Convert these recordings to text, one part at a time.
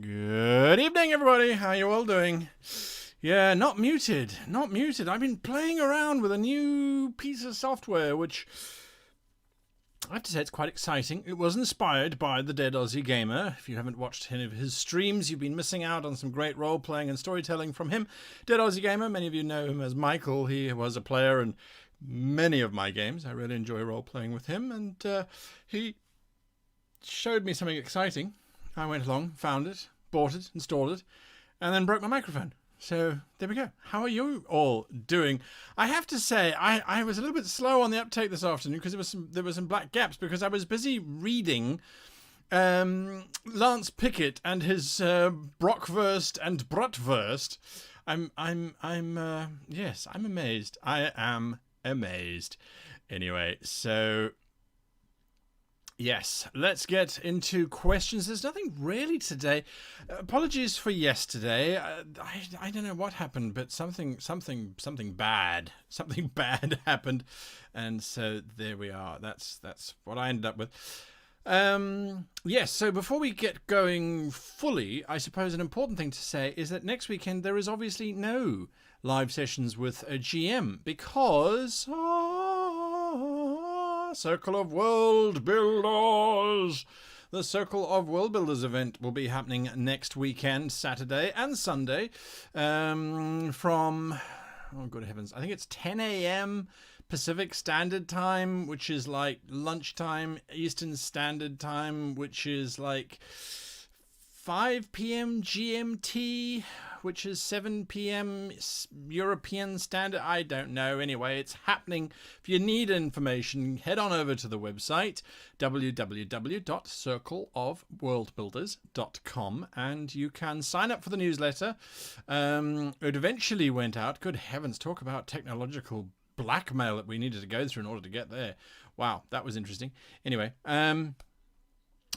Good evening, everybody. How you all doing? Yeah, not muted. I've been playing around with a new piece of software, which I have to say it's quite exciting. It was inspired by the Dead Aussie Gamer. If you haven't watched any of his streams, you've been missing out on some great role-playing and storytelling from him. Dead Aussie Gamer, many of you know him as Michael. He was a player in many of my games. I really enjoy role-playing with him, and he showed me something exciting. I went along, found it, bought it, installed it, and then broke my microphone. So there we go. How are you all doing? I have to say, I was a little bit slow on the uptake this afternoon because there were some black gaps because I was busy reading Lance Pickett and his Brockwurst and Bratwurst. Yes, I'm amazed. I am amazed. Anyway, so yes, let's get into questions. There's nothing really today. Apologies for yesterday. I don't know what happened, but something bad happened, and so there we are. That's what I ended up with. Yes, so before we get going fully, I suppose an important thing to say is that next weekend there is obviously no live sessions with a GM because Circle of World Builders. The Circle of World Builders event will be happening next weekend, Saturday and Sunday, from, oh good heavens, I think it's 10 a.m. Pacific Standard Time, which is like lunchtime Eastern Standard Time, which is like 5 p.m. GMT, which is 7 p.m. European Standard. I don't know. Anyway, it's happening. If you need information, head on over to the website, www.circleofworldbuilders.com, and you can sign up for the newsletter. It eventually went out. Good heavens, talk about technological blackmail that we needed to go through in order to get there. Wow, that was interesting. Anyway,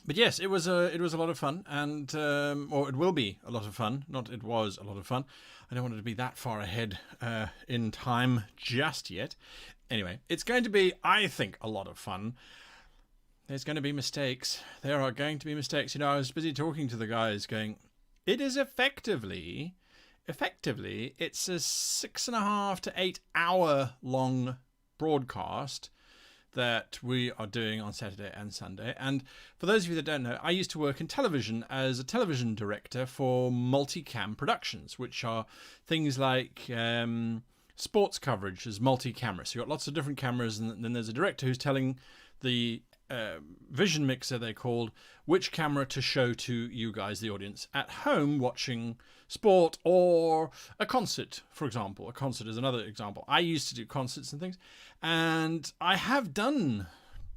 but yes, it was a lot of fun, and or it will be a lot of fun. Not it was a lot of fun. I don't want it to be that far ahead in time just yet. Anyway, it's going to be, I think, a lot of fun. There's going to be mistakes. There are going to be mistakes. You know, I was busy talking to the guys, going, it is effectively, it's a 6.5 to 8 hour long broadcast that we are doing on Saturday and Sunday. And for those of you that don't know, I used to work in television as a television director for multicam productions, which are things like sports coverage as multi-camera. So you've got lots of different cameras, and then there's a director who's telling the vision mixer, they're called, which camera to show to you guys, the audience, at home watching sport or a concert, for example. A concert is another example. I used to do concerts and things, and I have done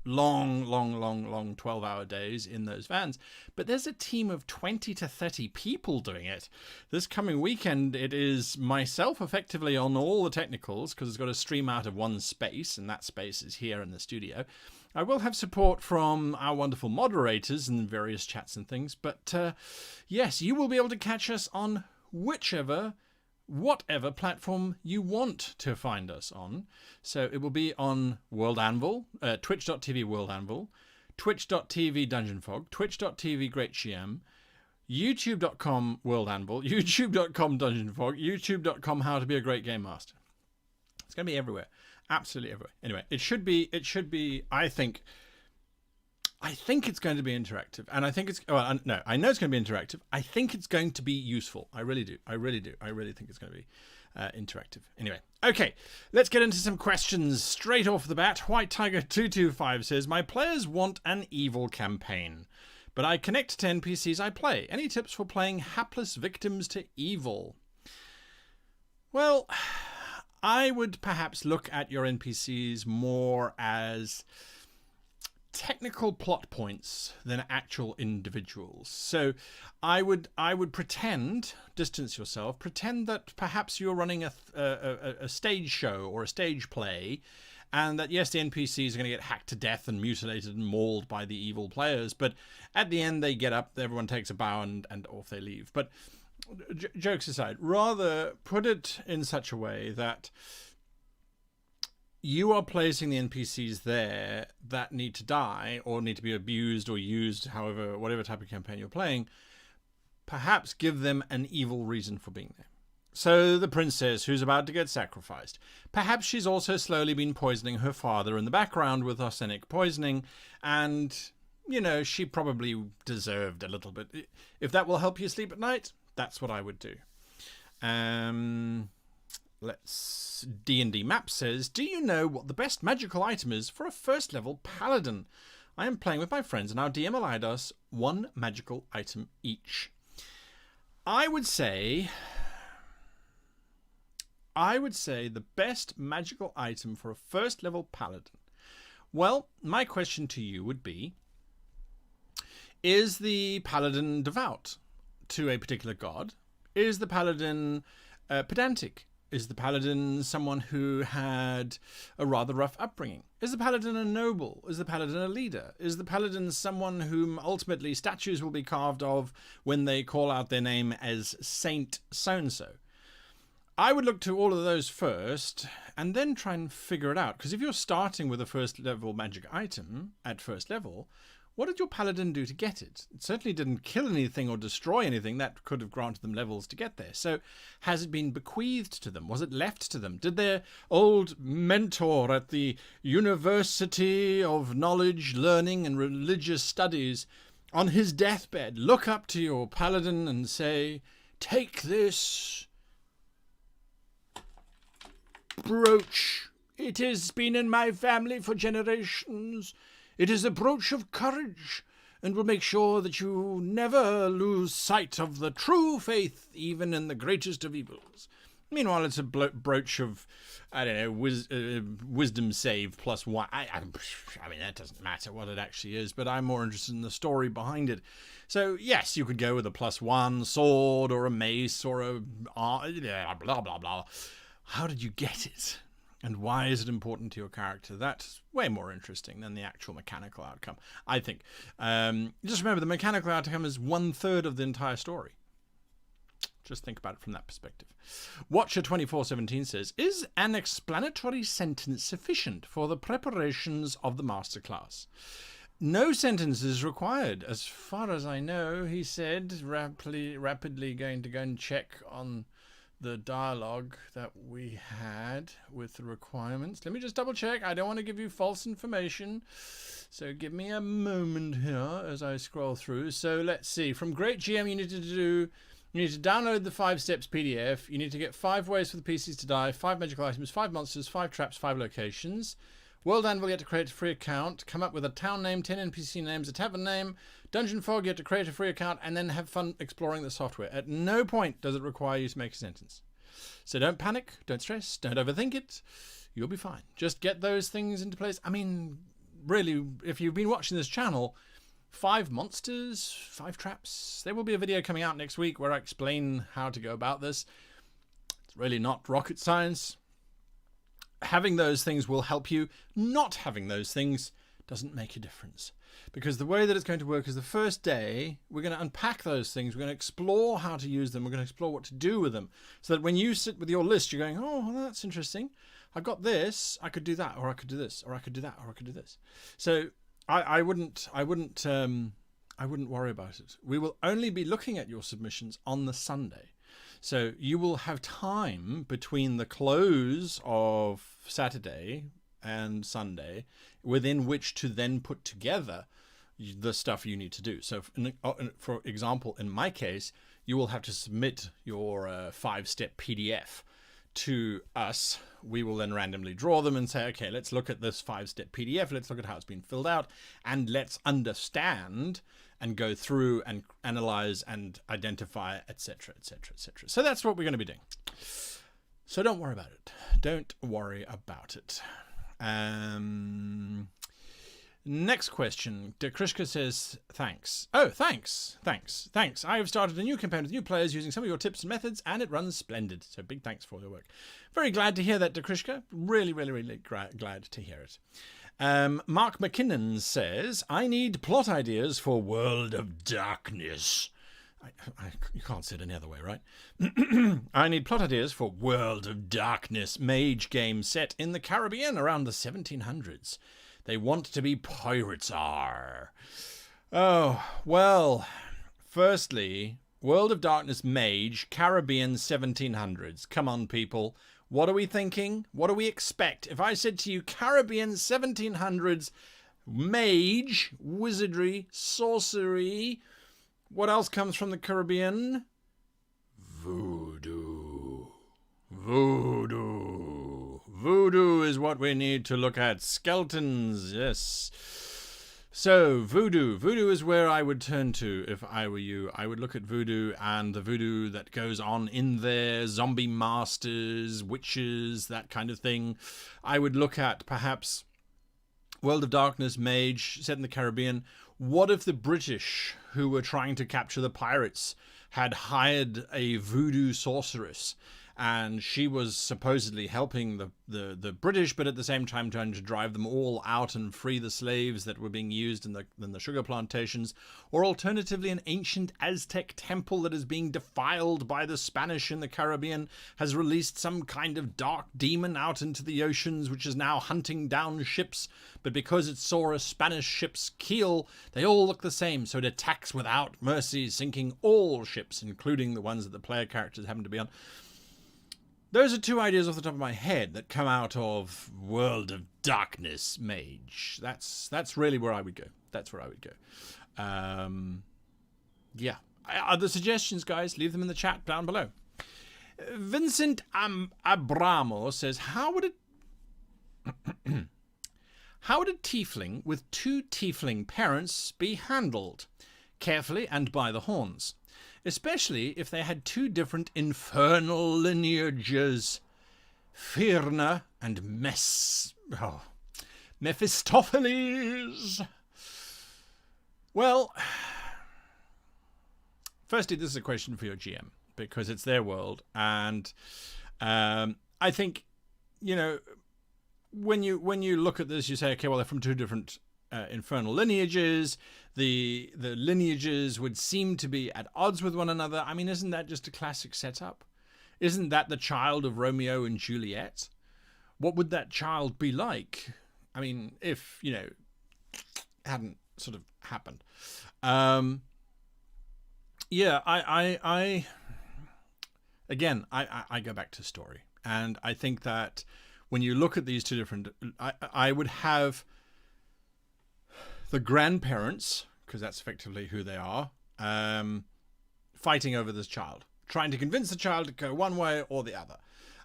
long 12-hour days in those vans, but there's a team of 20 to 30 people doing it. This coming weekend, it is myself effectively on all the technicals, because it's got to stream out of one space, and that space is here in the studio. I will have support from our wonderful moderators in various chats and things, but yes, you will be able to catch us on whatever platform you want to find us on. So it will be on World Anvil, twitch.tv World Anvil, twitch.tv Dungeon Fog, twitch.tv Great GM, youtube.com World Anvil, youtube.com Dungeon Fog, youtube.com How to Be a Great Game Master. It's going to be everywhere. Absolutely everywhere. Anyway, it should be, I think it's going to be interactive, and I think it's, well, no, I know it's going to be interactive. I think it's going to be useful. I really do. I really think it's going to be interactive. Anyway, okay, let's get into some questions straight off the bat. White Tiger 225 says, my players want an evil campaign, but I connect to NPCs I play. Any tips for playing hapless victims to evil? Well, I would perhaps look at your NPCs more as technical plot points than actual individuals. So I would distance yourself, pretend that perhaps you're running a stage show or a stage play, and that yes, the NPCs are going to get hacked to death and mutilated and mauled by the evil players, but at the end they get up, everyone takes a bow, and off they leave. But jokes aside, rather put it in such a way that you are placing the NPCs there that need to die or need to be abused or used, however, whatever type of campaign you're playing, perhaps give them an evil reason for being there. So the princess who's about to get sacrificed, perhaps she's also slowly been poisoning her father in the background with arsenic poisoning, and, you know, she probably deserved a little bit. If that will help you sleep at night, that's what I would do. D&D Map says, do you know what the best magical item is for a first level paladin? I am playing with my friends and our DM allowed us one magical item each. I would say the best magical item for a first level paladin. Well, my question to you would be, is the paladin devout to a particular god? Is the paladin pedantic? Is the paladin someone who had a rather rough upbringing? Is the paladin a noble? Is the paladin a leader? Is the paladin someone whom ultimately statues will be carved of when they call out their name as Saint so-and-so? I would look to all of those first and then try and figure it out. Because if you're starting with a first level magic item at first level, what did your paladin do to get it? It certainly didn't kill anything or destroy anything that could have granted them levels to get there. So has it been bequeathed to them? Was it left to them? Did their old mentor at the University of Knowledge, Learning and Religious Studies on his deathbed look up to your paladin and say, take this brooch. It has been in my family for generations. It is a brooch of courage and will make sure that you never lose sight of the true faith, even in the greatest of evils. Meanwhile, it's a brooch of, I don't know, wisdom save +1. I mean, that doesn't matter what it actually is, but I'm more interested in the story behind it. So, yes, you could go with a +1 sword or a mace or a blah, blah, blah. How did you get it? And why is it important to your character? That's way more interesting than the actual mechanical outcome, I think. Just remember, the mechanical outcome is 1/3 of the entire story. Just think about it from that perspective. Watcher2417 says, is an explanatory sentence sufficient for the preparations of the masterclass? No sentence is required. As far as I know, he said, rapidly going to go and check on the dialogue that we had with the requirements. Let me just double check. I don't want to give you false information. So give me a moment here as I scroll through. So let's see. From Great GM, you need to download the 5 steps PDF. You need to get 5 ways for the PCs to die, 5 magical items, 5 monsters, 5 traps, 5 locations. World Anvil, you have to create a free account, come up with a town name, 10 NPC names, a tavern name. Dungeon Fog, you have to create a free account and then have fun exploring the software. At no point does it require you to make a sentence. So don't panic, don't stress, don't overthink it. You'll be fine. Just get those things into place. I mean, really, if you've been watching this channel, 5 monsters, 5 traps. There will be a video coming out next week where I explain how to go about this. It's really not rocket science. Having those things will help you. Not having those things doesn't make a difference. Because the way that it's going to work is the first day, we're going to unpack those things. We're going to explore how to use them. We're going to explore what to do with them. So that when you sit with your list, you're going, oh, well, that's interesting. I've got this. I could do that, or I could do this, or I could do that, or I could do this. So I wouldn't worry about it. We will only be looking at your submissions on the Sunday. So you will have time between the close of Saturday and Sunday within which to then put together the stuff you need to do. So for example, in my case, you will have to submit your 5-step PDF to us. We will then randomly draw them and say, okay, let's look at this 5-step PDF. Let's look at how it's been filled out and let's understand and go through and analyze and identify, etc., etc., etc. So that's what we're going to be doing. So don't worry about it. Don't worry about it. Next question. Dekrishka says, thanks. Oh, thanks. I have started a new campaign with new players using some of your tips and methods, and it runs splendid. So big thanks for all your work. Very glad to hear that, Dekrishka. Really, really, really glad to hear it. Mark McKinnon says, I need plot ideas for World of Darkness. You can't say it any other way, right? I need plot ideas for World of Darkness mage game set in the Caribbean around the 1700s. They want to be pirates are. Oh, well, firstly, World of Darkness Mage, Caribbean 1700s. Come on, people. What are we thinking? What do we expect? If I said to you, Caribbean 1700s, Mage, wizardry, sorcery, what else comes from the Caribbean? Voodoo. Voodoo. Voodoo is what we need to look at. Skeletons, yes. So, voodoo. Voodoo is where I would turn to if I were you. I would look at voodoo and the voodoo that goes on in there, zombie masters, witches, that kind of thing. I would look at perhaps World of Darkness, Mage, set in the Caribbean. What if the British, who were trying to capture the pirates, had hired a voodoo sorceress? And she was supposedly helping the British, but at the same time trying to drive them all out and free the slaves that were being used in the sugar plantations. Or alternatively, an ancient Aztec temple that is being defiled by the Spanish in the Caribbean has released some kind of dark demon out into the oceans, which is now hunting down ships. But because it saw a Spanish ship's keel, they all look the same, so it attacks without mercy, sinking all ships, including the ones that the player characters happen to be on. Those are two ideas off the top of my head that come out of World of Darkness Mage. That's really where I would go. That's where I would go. Yeah. Other suggestions, guys, leave them in the chat down below. Vincent Abramo says, how would a tiefling with two tiefling parents be handled? Carefully and by the horns. Especially if they had two different infernal lineages, Firna and Mephistopheles. Well, firstly, this is a question for your GM, because it's their world, and I think, you know, when you look at this, you say, okay, well, they're from two different infernal lineages. The lineages would seem to be at odds with one another. I mean, isn't that just a classic setup? Isn't that the child of Romeo and Juliet? What would that child be like? I mean, if, you know, hadn't sort of happened. Yeah, I go back to story. And I think that when you look at these two different, I would have the grandparents, because that's effectively who they are, fighting over this child, trying to convince the child to go one way or the other.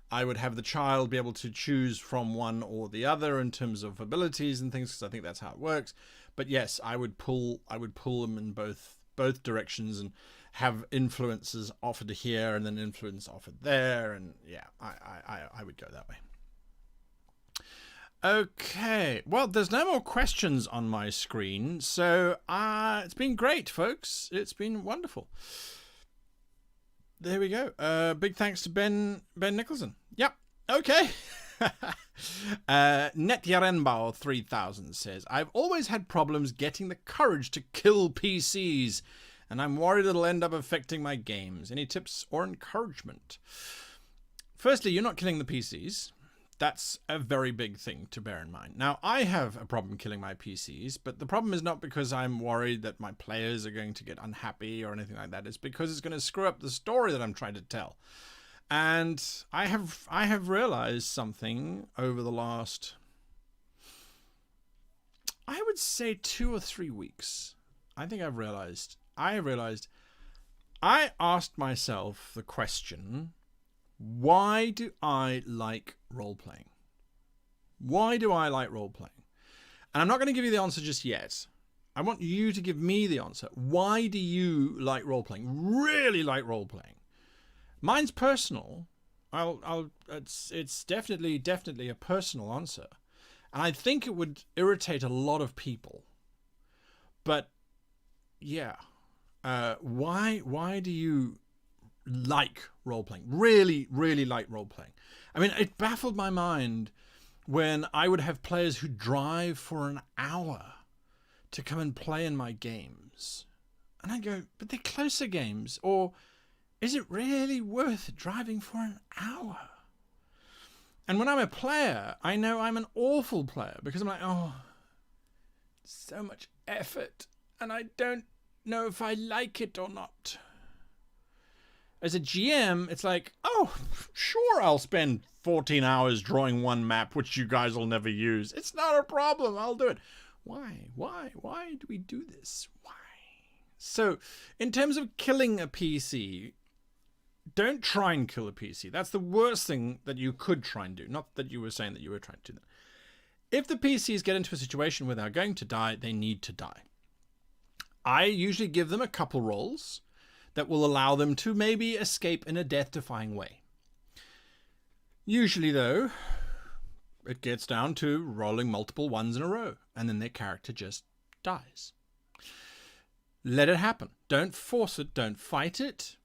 I would have the child be able to choose from one or the other in terms of abilities and things, because I think that's how it works. But yes, I would pull them in both directions and have influences offered here and then influence offered there, and yeah, I would go that way. Okay, well, there's no more questions on my screen, so it's been great, folks. It's been wonderful. There we go. Big thanks to Ben Nicholson. Yep, okay. Netyarenbao 3000 says, I've always had problems getting the courage to kill PCs, and I'm worried it'll end up affecting my games. Any tips or encouragement? Firstly, you're not killing the PCs. That's a very big thing to bear in mind. Now, I have a problem killing my PCs, but the problem is not because I'm worried that my players are going to get unhappy or anything like that. It's because it's going to screw up the story that I'm trying to tell. And I have realized something over the last, I would say 2 or 3 weeks. I realized I asked myself the question, why do I like role-playing? Why do I like role-playing? And I'm not going to give you the answer just yet. I want you to give me the answer. Why do you like role-playing? Really like role-playing? Mine's personal. It's definitely a personal answer. And I think it would irritate a lot of people. But yeah, why do you like role-playing? Really like role-playing. I mean, it baffled my mind when I would have players who drive for an hour to come and play in my games. And I go, but they're closer games. Or is it really worth driving for an hour? And when I'm a player, I know I'm an awful player because I'm like, oh, so much effort. And I don't know if I like it or not. As a GM, it's like, oh, sure, I'll spend 14 hours drawing one map, which you guys will never use. It's not a problem. I'll do it. Why? Why do we do this? Why? So, in terms of killing a PC, don't try and kill a PC. That's the worst thing that you could try and do. Not that you were saying that you were trying to do that. If the PCs get into a situation where they're going to die, they need to die. I usually give them a couple rolls that will allow them to maybe escape in a death-defying way. Usually, though, it gets down to rolling multiple ones in a row, and then their character just dies. Let it happen. Don't force it. Don't fight it.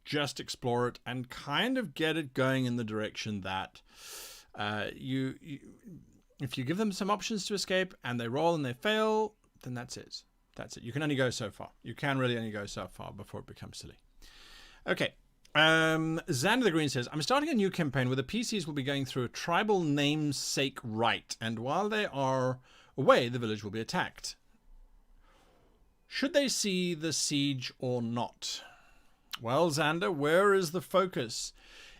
Just explore it and kind of get it going in the direction that if you give them some options to escape and they roll and they fail, then that's it. That's it. You can only go so far. You can really only go so far before it becomes silly. Okay. Xander the Green says, I'm starting a new campaign where the PCs will be going through a tribal namesake rite, and while they are away, the village will be attacked. Should they see the siege or not? Well, Xander, where is the focus?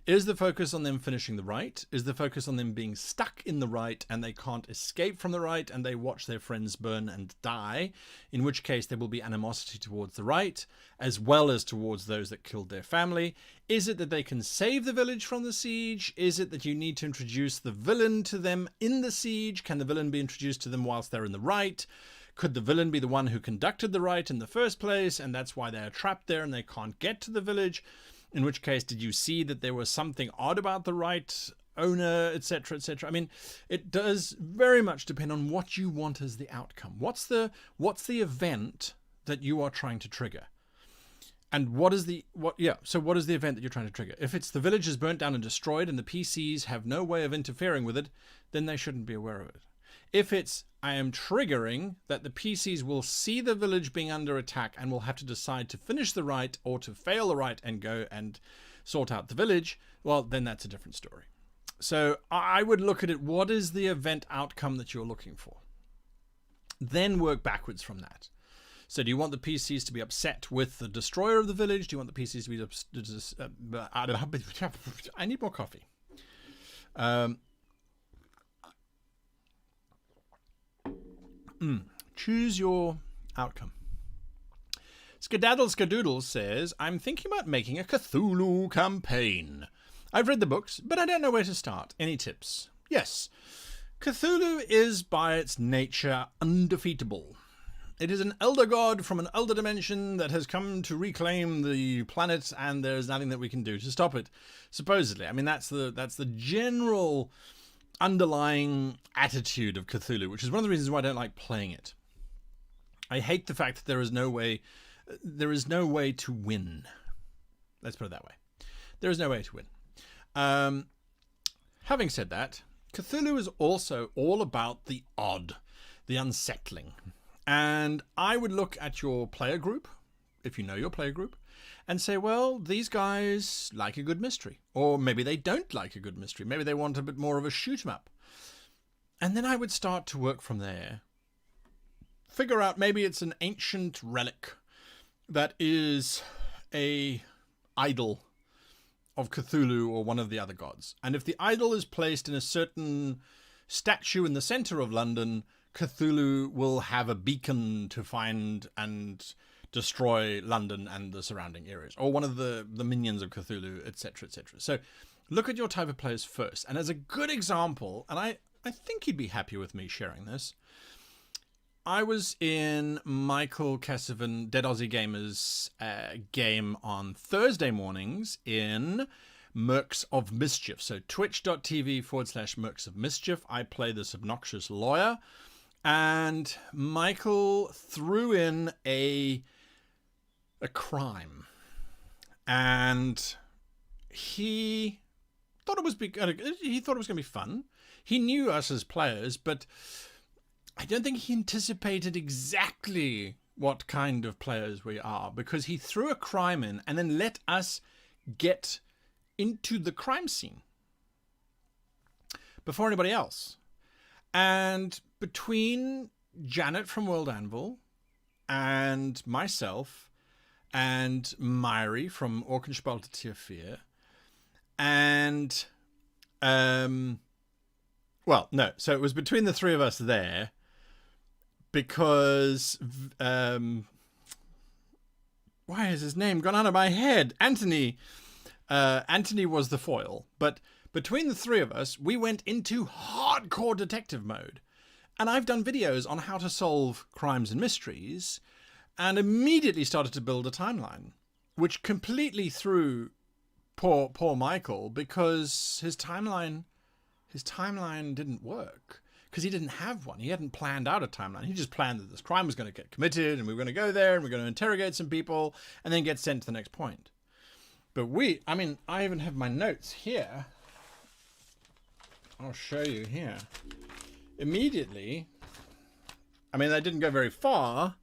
Is the focus on them finishing the rite? Is the focus on them being stuck in the rite and they can't escape from the rite and they watch their friends burn and die, in which case there will be animosity towards the rite as well as towards those that killed their family? Is it that they can save the village from the siege? Is it that you need to introduce the villain to them in the siege? Can the villain be introduced to them whilst they're in the rite? Could the villain be the one who conducted the rite in the first place and that's why they're trapped there and they can't get to the village? In which case, did you see that there was something odd about the rite owner, etc., etc.? I mean, it does very much depend on what you want as the outcome. What's the event that you are trying to trigger? And what is the event that you're trying to trigger? If it's the village is burnt down and destroyed and the PCs have no way of interfering with it, then they shouldn't be aware of it. If it's, I am triggering that the PCs will see the village being under attack and will have to decide to finish the rite or to fail the rite and go and sort out the village, well, then that's a different story. So I would look at it, what is the event outcome that you're looking for? Then work backwards from that. So do you want the PCs to be upset with the destroyer of the village? Do you want the PCs to be I need more coffee. Choose your outcome. Skedaddle Skadoodle says, I'm thinking about making a Cthulhu campaign. I've read the books, but I don't know where to start. Any tips? Yes. Cthulhu is by its nature undefeatable. It is an elder god from an elder dimension that has come to reclaim the planet, and there's nothing that we can do to stop it. Supposedly. I mean, that's the general underlying attitude of Cthulhu, which is one of the reasons why I don't like playing it. I hate the fact that there is no way to win. Let's put it that way. There is no way to win. Having said that, Cthulhu is also all about the odd, the unsettling. And I would look at your player group, if you know your player group, and say, well, these guys like a good mystery. Or maybe they don't like a good mystery. Maybe they want a bit more of a shoot 'em up. And then I would start to work from there. Figure out maybe it's an ancient relic that is a idol of Cthulhu or one of the other gods. And if the idol is placed in a certain statue in the center of London, Cthulhu will have a beacon to find and destroy London and the surrounding areas, or one of the minions of Cthulhu, etc., etc. So look at your type of players first. And as a good example, and I think you'd be happy with me sharing this, I was in Michael Cassavan, Dead Aussie Gamers game on Thursday mornings in Mercs of Mischief. So twitch.tv/Mercs of Mischief. I play this obnoxious lawyer. And Michael threw in a crime. And he thought it was going to be fun. He knew us as players, but I don't think he anticipated exactly what kind of players we are, because he threw a crime in and then let us get into the crime scene before anybody else. And between Janet from World Anvil and myself and Myri from Orkenspalter Tier 4. And, well, no. So it was between the three of us there because, why has his name gone out of my head? Anthony was the foil. But between the three of us, we went into hardcore detective mode. And I've done videos on how to solve crimes and mysteries and immediately started to build a timeline, which completely threw poor Michael because his timeline didn't work because he didn't have one. He hadn't planned out a timeline. He just planned that this crime was going to get committed and we were going to go there and we're going to interrogate some people and then get sent to the next point. But I even have my notes here. I'll show you here. Immediately, they didn't go very far,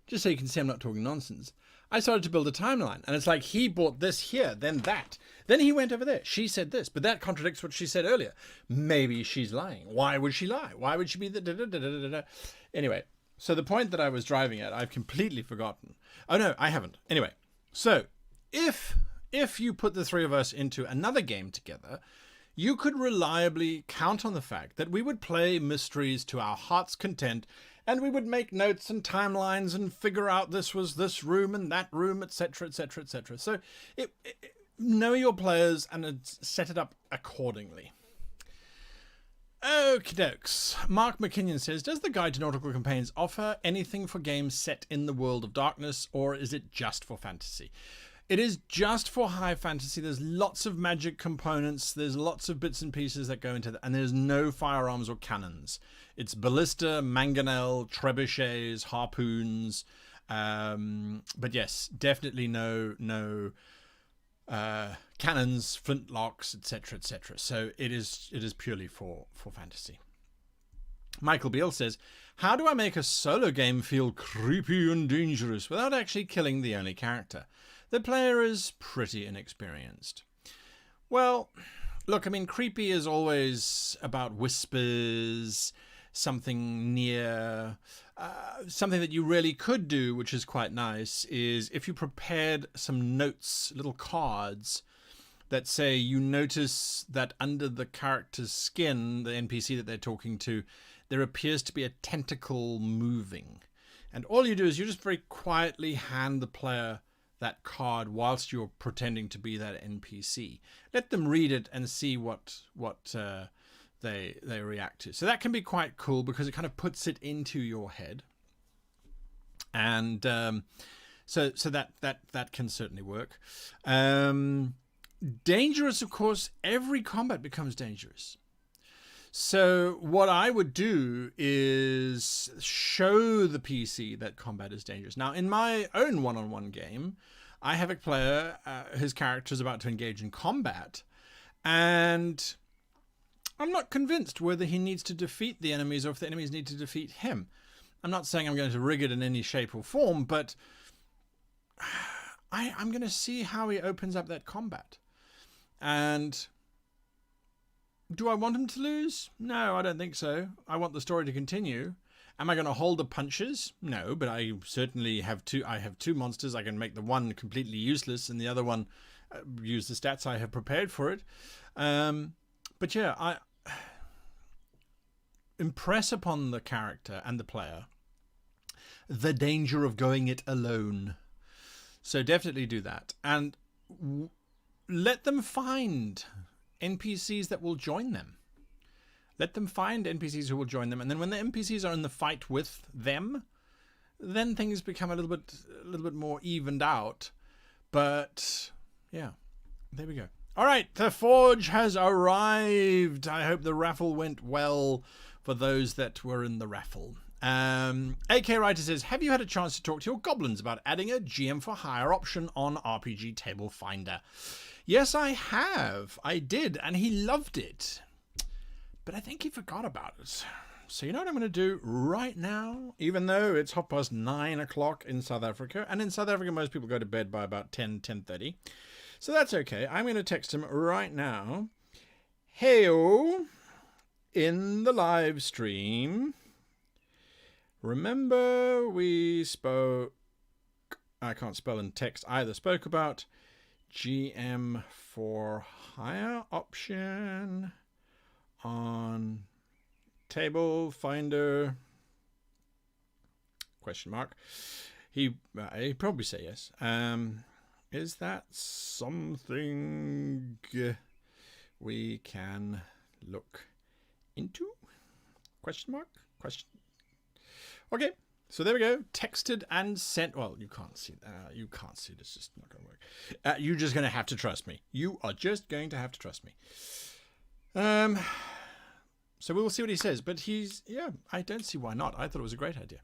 just so you can see I'm not talking nonsense. I started to build a timeline, and it's like he bought this here, then that. Then he went over there. She said this, but that contradicts what she said earlier. Maybe she's lying. Why would she lie? Why would she be the da-da-da-da-da-da? Anyway, so the point that I was driving at, I've completely forgotten. Oh, no, I haven't. Anyway, so if you put the three of us into another game together, you could reliably count on the fact that we would play mysteries to our heart's content and we would make notes and timelines and figure out this was this room and that room, etc., etc., etc. So know your players and set it up accordingly. Okie dokes. Mark McKinnon says, does the Guide to Nautical Campaigns offer anything for games set in the world of darkness, or is it just for fantasy? It is just for high fantasy. There's lots of magic components. There's lots of bits and pieces that go into that. And there's no firearms or cannons. It's ballista, mangonel, trebuchets, harpoons. But yes, definitely no cannons, flintlocks, etc., etc. So it is purely for fantasy. Michael Beale says, how do I make a solo game feel creepy and dangerous without actually killing the only character? The player is pretty inexperienced. Well, look, creepy is always about whispers, something near. Something that you really could do, which is quite nice, is if you prepared some notes, little cards, that say you notice that under the character's skin, the NPC that they're talking to, there appears to be a tentacle moving. And all you do is you just very quietly hand the player that card whilst you're pretending to be that NPC. Let them read it and see what they react to. So that can be quite cool because it kind of puts it into your head. And so that can certainly work. Dangerous, of course, every combat becomes dangerous. So what I would do is show the PC that combat is dangerous. Now, in my own one-on-one game, I have a player, his character is about to engage in combat, and I'm not convinced whether he needs to defeat the enemies or if the enemies need to defeat him. I'm not saying I'm going to rig it in any shape or form, but I'm going to see how he opens up that combat. And do I want him to lose? No, I don't think so. I want the story to continue. Am I going to hold the punches? No, but I certainly have two. I have two monsters. I can make the one completely useless and the other one use the stats I have prepared for it. But yeah, I impress upon the character and the player the danger of going it alone. So definitely do that. And let them find NPCs that will join them. Let them find NPCs who will join them, and then when the NPCs are in the fight with them, then things become a little bit more evened out. But yeah, there we go. All right, the Forge has arrived. I hope the raffle went well for those that were in the raffle. AK Writer says, have you had a chance to talk to your goblins about adding a GM for hire option on RPG Table Finder? Yes, I have. I did, and he loved it. But I think he forgot about it. So you know what I'm going to do right now? Even though it's 9:30 o'clock in South Africa, and in South Africa most people go to bed by about 10:30. So that's okay. I'm going to text him right now. Heyo, in the live stream, remember we spoke I can't spell and text either, spoke about. GM for hire option on table finder question mark. He'd probably say yes. Is that something we can look into? Question mark? Question. Okay, so there we go. Texted and sent. Well, you can't see that. You can't see it. It's just not going to work. You're just going to have to trust me. You are just going to have to trust me. So we will see what he says. But I don't see why not. I thought it was a great idea.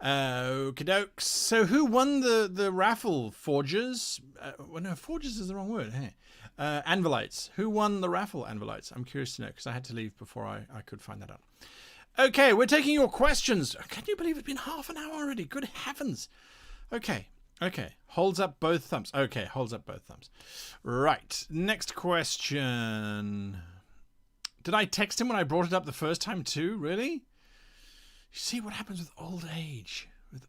Okie dokes. So who won the raffle? Forgers? Well, no, Forgers is the wrong word. Hey. Anvilites. Who won the raffle? Anvilites. I'm curious to know because I had to leave before I could find that out. Okay, we're taking your questions. Can you believe it's been half an hour already? Good heavens. Okay. Holds up both thumbs. Okay, holds up both thumbs. Right. Next question. Did I text him when I brought it up the first time too? Really? You see what happens with old age. Do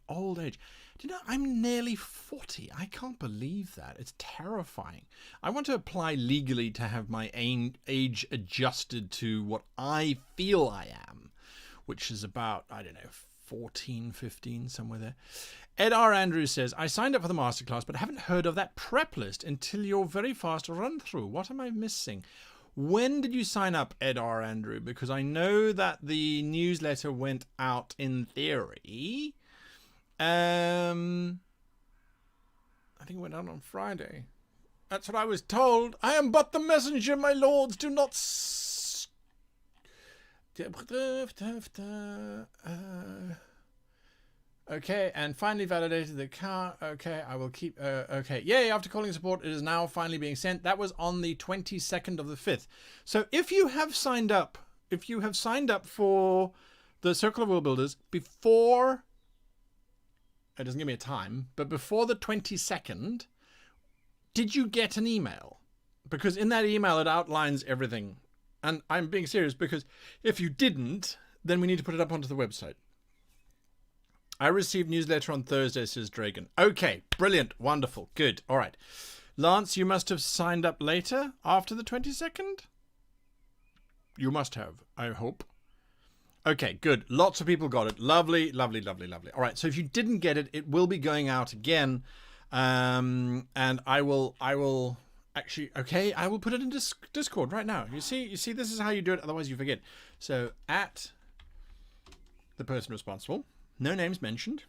you know, I'm nearly 40. I can't believe that. It's terrifying. I want to apply legally to have my age adjusted to what I feel I am, which is about, 14, 15, somewhere there. Ed R. Andrews says, I signed up for the masterclass, but haven't heard of that prep list until your very fast run through. What am I missing? When did you sign up, Ed R. Andrew? Because I know that the newsletter went out in theory. I think it went out on Friday. That's what I was told. I am but the messenger, my lords. Do not... Okay, and finally validated the car. Okay, I will keep... okay, yay, after calling support, it is now finally being sent. That was on the 22nd of the 5th. So if you have signed up for the Circle of Will Builders before... It doesn't give me a time, but before the 22nd, did you get an email? Because in that email, it outlines everything. And I'm being serious because if you didn't, then we need to put it up onto the website. I received newsletter on Thursday, says Dragon. Okay, brilliant, wonderful, good. All right. Lance, you must have signed up later, after the 22nd? You must have, I hope. Okay, good. Lots of people got it. Lovely, lovely, lovely, lovely. All right, so if you didn't get it, it will be going out again. And I will actually, okay, I will put it in Discord right now. You see, this is how you do it, otherwise you forget. So, at the person responsible, no names mentioned,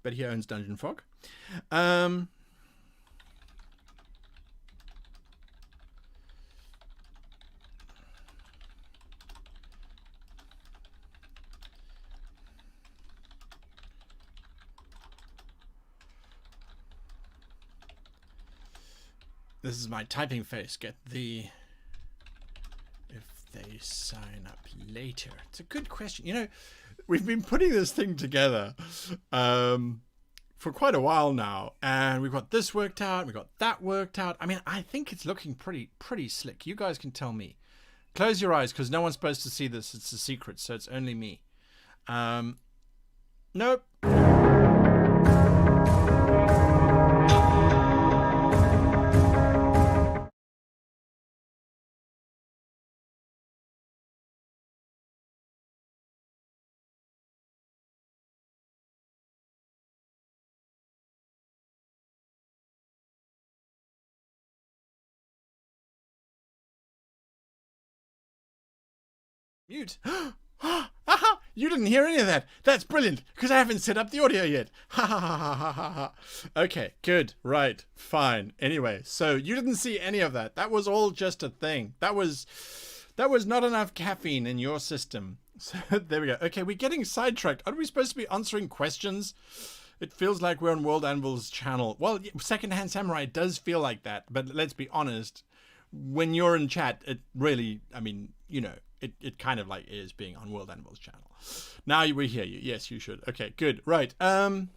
but he owns Dungeon Fog. This is my typing face. Get the... If they sign up later. It's a good question. You know, we've been putting this thing together for quite a while now. And we've got this worked out. We've got that worked out. I mean, I think it's looking pretty slick. You guys can tell me. Close your eyes because no one's supposed to see this. It's a secret, so it's only me. Nope. Mute. Aha! You didn't hear any of that. That's brilliant, because I haven't set up the audio yet. Ha ha ha ha ha ha ha. Okay, good. Right. Fine. Anyway, so you didn't see any of that. That was all just a thing. That was not enough caffeine in your system. So there we go. Okay, we're getting sidetracked. Aren't we supposed to be answering questions? It feels like we're on World Anvil's channel. Well, Secondhand Samurai does feel like that, but let's be honest. When you're in chat, it really, I mean, you know, it kind of like is being on World Anvil's channel. Now we hear you. Yes, you should. Okay, good. Right. Any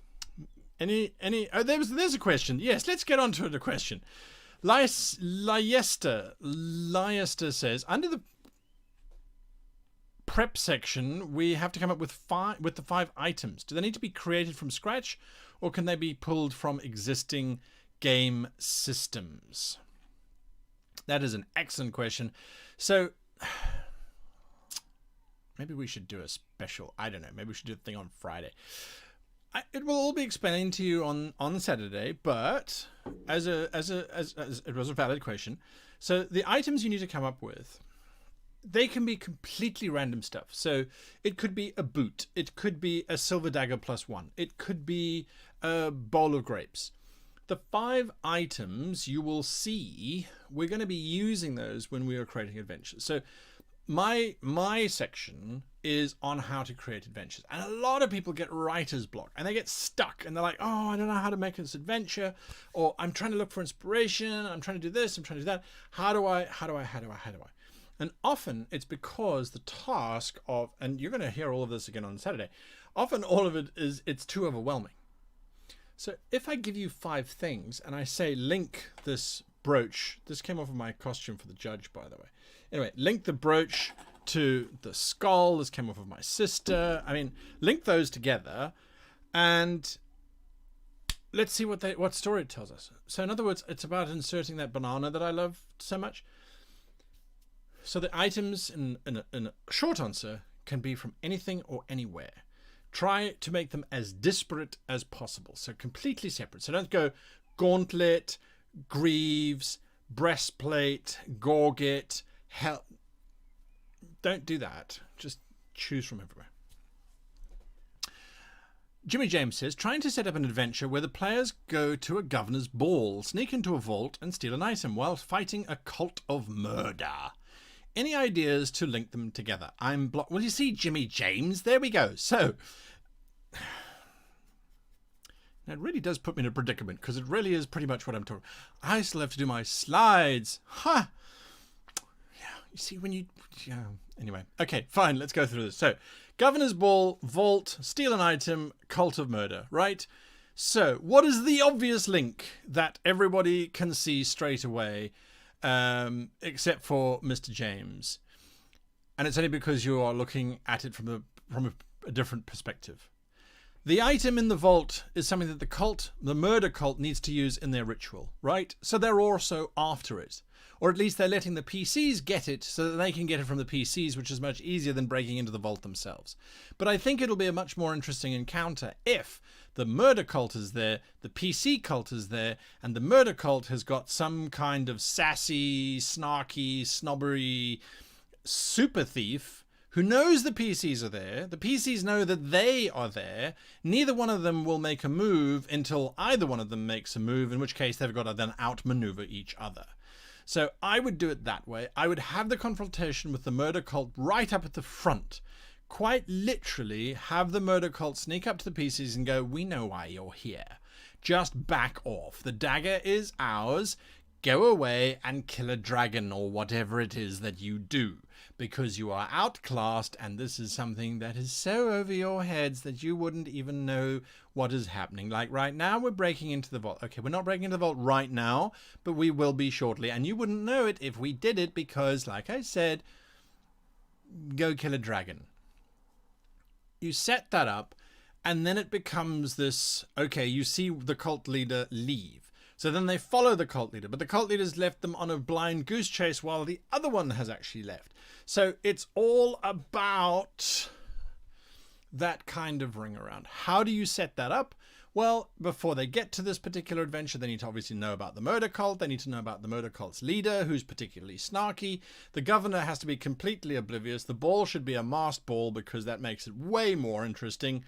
oh, there's a question. Yes, let's get on to the question. Liester says, under the prep section, we have to come up with the 5 items. Do they need to be created from scratch, or can they be pulled from existing game systems? That is an excellent question. So maybe we should do a special. I don't know. Maybe we should do a thing on Friday. It will all be explained to you on Saturday, but as it was a valid question. So the items you need to come up with, they can be completely random stuff. So it could be a boot. It could be a silver dagger +1. It could be a bowl of grapes. The 5 items you will see, we're going to be using those when we are creating adventures. So my section is on how to create adventures. And a lot of people get writer's block and they get stuck and they're like, oh, I don't know how to make this adventure, or I'm trying to look for inspiration. I'm trying to do this. I'm trying to do that. How do I? And often it's because the task of, and you're going to hear all of this again on Saturday, often all of it is, it's too overwhelming. So if I give you 5 things and I say, link this brooch, this came off of my costume for the judge, by the way. Anyway, link the brooch to the skull. This came off of my sister. I mean, link those together and let's see what story it tells us. So in other words, it's about inserting that banana that I love so much. So the items in a short answer can be from anything or anywhere. Try to make them as disparate as possible. So completely separate. So don't go gauntlet, greaves, breastplate, gorget, hell. Don't do that. Just choose from everywhere. Jimmy James says, trying to set up an adventure where the players go to a governor's ball, sneak into a vault and steal an item while fighting a cult of murder. Any ideas to link them together? Well, you see, Jimmy James, there we go. So it really does put me in a predicament because it really is pretty much what I'm talking. I still have to do my slides. Yeah, you see when you... Yeah. Anyway, okay, fine, let's go through this. So, Governor's Ball, Vault, steal an item, Cult of Murder, right? So, what is the obvious link that everybody can see straight away, except for Mr. James? And it's only because you are looking at it from a different perspective. The item in the vault is something that the murder cult, needs to use in their ritual, right? So they're also after it. Or at least they're letting the PCs get it so that they can get it from the PCs, which is much easier than breaking into the vault themselves. But I think it'll be a much more interesting encounter if the murder cult is there, the PC cult is there, and the murder cult has got some kind of sassy, snarky, snobbery super thief who knows the PCs are there. The PCs know that they are there. Neither one of them will make a move until either one of them makes a move, in which case they've got to then outmaneuver each other. So I would do it that way. I would have the confrontation with the murder cult right up at the front. Quite literally have the murder cult sneak up to the PCs and go, we know why you're here. Just back off. The dagger is ours. Go away and kill a dragon or whatever it is that you do. Because you are outclassed and this is something that is so over your heads that you wouldn't even know what is happening. Like right now we're breaking into the vault. Okay, we're not breaking into the vault right now, but we will be shortly. And you wouldn't know it if we did it because, like I said, go kill a dragon. You set that up and then it becomes this, okay, you see the cult leader leave. So then they follow the cult leader, but the cult leader's left them on a blind goose chase while the other one has actually left. So it's all about that kind of ring around. How do you set that up? Well, before they get to this particular adventure, they need to obviously know about the murder cult. They need to know about the murder cult's leader, who's particularly snarky. The governor has to be completely oblivious. The ball should be a masked ball because that makes it way more interesting.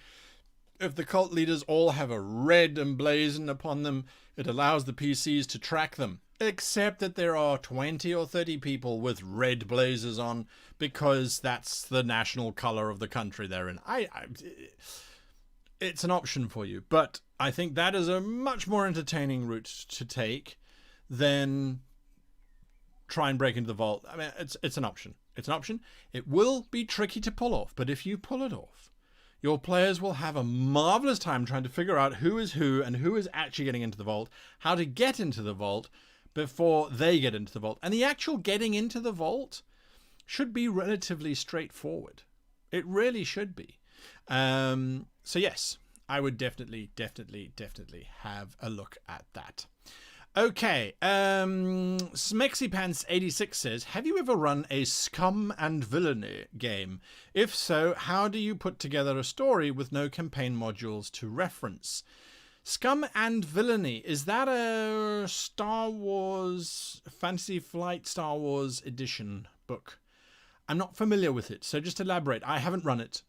If the cult leaders all have a red emblazoned upon them, it allows the PCs to track them. Except that there are 20 or 30 people with red blazers on because that's the national color of the country they're in. It's an option for you, but I think that is a much more entertaining route to take than try and break into the vault. I mean, it's an option. It's an option. It will be tricky to pull off, but if you pull it off, your players will have a marvelous time trying to figure out who is who and who is actually getting into the vault, how to get into the vault before they get into the vault. And the actual getting into the vault should be relatively straightforward. It really should be. So yes, I would definitely have a look at that. Okay, SmexyPants86 says, have you ever run a scum and villainy game? If so, how do you put together a story with no campaign modules to reference? Scum and Villainy, is that a Star Wars, Fantasy Flight Star Wars edition book? I'm not familiar with it, so just elaborate. I haven't run it.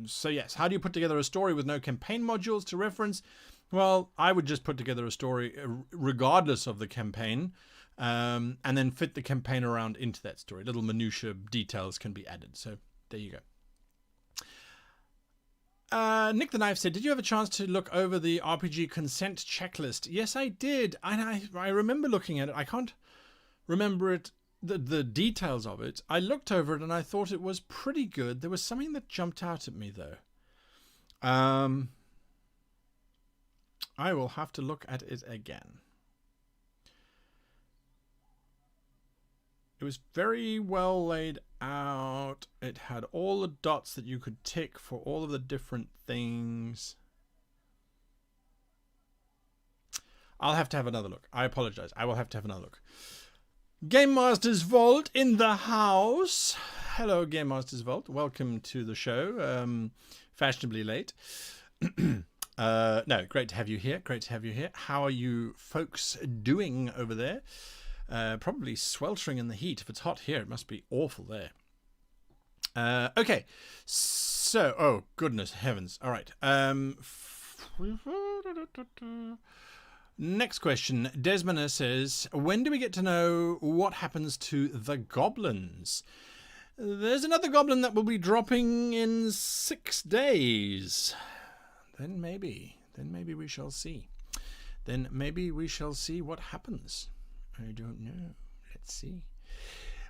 So yes, how do you put together a story with no campaign modules to reference? Well, I would just put together a story regardless of the campaign, and then fit the campaign around into that story. Little minutiae details can be added. So there you go. Nick the Knife said, did you have a chance to look over the RPG consent checklist? Yes, I did. And I remember looking at it. I can't remember it, the details of it. I looked over it and I thought it was pretty good. There was something that jumped out at me, though. I will have to look at it again. It was very well laid out. It had all the dots that you could tick for all of the different things. I'll have to have another look. I apologize. I will have to have another look. Game Master's Vault in the house. Hello, Game Master's Vault. Welcome to the show. Fashionably late. No, great to have you here. Great to have you here. How are you folks doing over there? Probably sweltering in the heat. If it's hot here, it must be awful there. Okay, so, oh, goodness heavens. All right. Next question. Desmona says, when do we get to know what happens to the goblins? There's another goblin that will be dropping in 6 days. Then maybe we shall see. Then maybe we shall see what happens. I don't know. Let's see.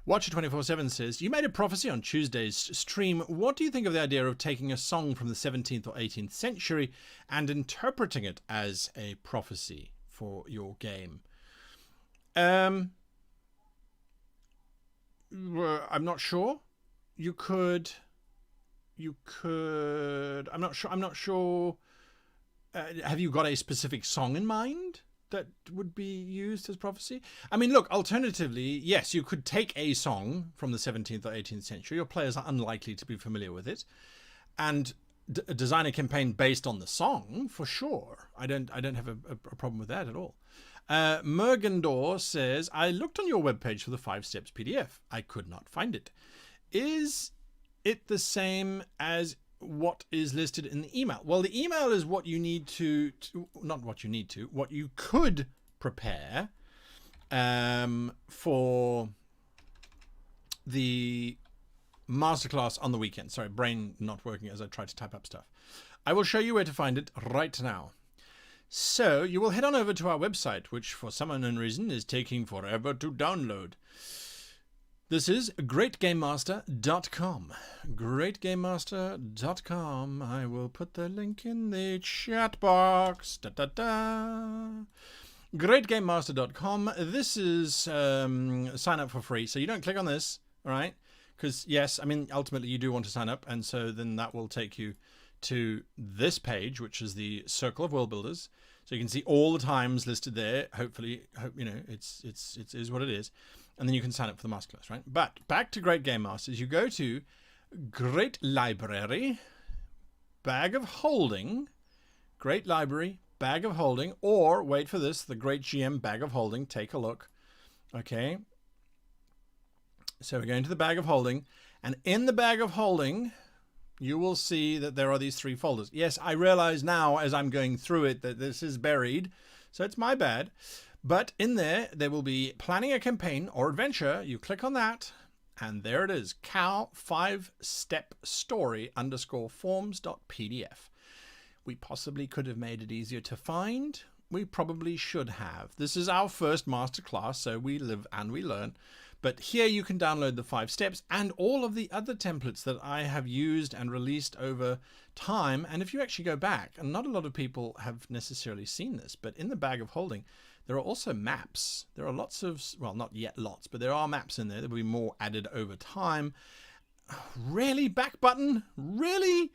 Watcher247 says, you made a prophecy on Tuesday's stream. What do you think of the idea of taking a song from the 17th or 18th century and interpreting it as a prophecy for your game? I'm not sure. You could. I'm not sure. Have you got a specific song in mind that would be used as prophecy? I mean, look, alternatively, yes, you could take a song from the 17th or 18th century. Your players are unlikely to be familiar with it, and design a campaign based on the song for sure. I don't have a problem with that at all. Mergendor says, I looked on your webpage for the 5 steps PDF. I could not find it. Is it the same as what is listed in the email? Well, the email is what you need what you could prepare for the masterclass on the weekend. Sorry, brain not working as I try to type up stuff. I will show you where to find it right now. So you will head on over to our website, which for some unknown reason is taking forever to download. This is greatgamemaster.com. Greatgamemaster.com. I will put the link in the chat box. Greatgamemaster.com. This is sign up for free. So you don't click on this, all right? Because, yes, I mean, ultimately you do want to sign up. And so then that will take you to this page, which is the Circle of World Builders. So you can see all the times listed there. Hopefully, you know, it is what it is. And then you can sign up for the masterclass, right? But back to Great Game Masters, you go to Great Library, Bag of Holding, Great Library, Bag of Holding, or wait for this, the Great GM Bag of Holding. Take a look. Okay. So we're going to the Bag of Holding, and in the Bag of Holding, you will see that there are these 3 folders. Yes, I realize now as I'm going through it that this is buried, so it's my bad. But in there will be planning a campaign or adventure. You click on that, and there it is. Cal 5-step story _forms.pdf. We possibly could have made it easier to find. We probably should have. This is our first masterclass, so we live and we learn. But here you can download the 5 steps and all of the other templates that I have used and released over time. And if you actually go back, and not a lot of people have necessarily seen this, but in the Bag of Holding, there are also maps. There are lots of, well, not yet lots, but there are maps in there. There will be more added over time. Really? Back button? Really?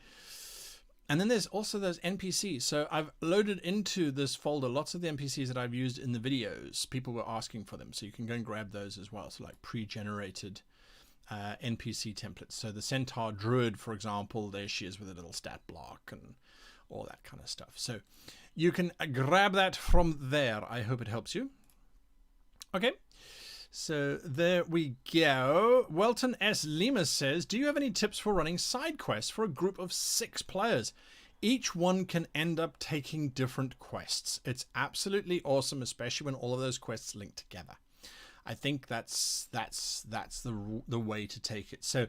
And then there's also those NPCs. So I've loaded into this folder lots of the NPCs that I've used in the videos. People were asking for them, so you can go and grab those as well. So like pre-generated NPC templates. So the Centaur Druid, for example, there she is with a little stat block and all that kind of stuff. So you can grab that from there. I hope it helps you. Okay. So there we go. Welton S. Lima says, do you have any tips for running side quests for a group of 6 players? Each one can end up taking different quests. It's absolutely awesome, especially when all of those quests link together. I think that's the way to take it. So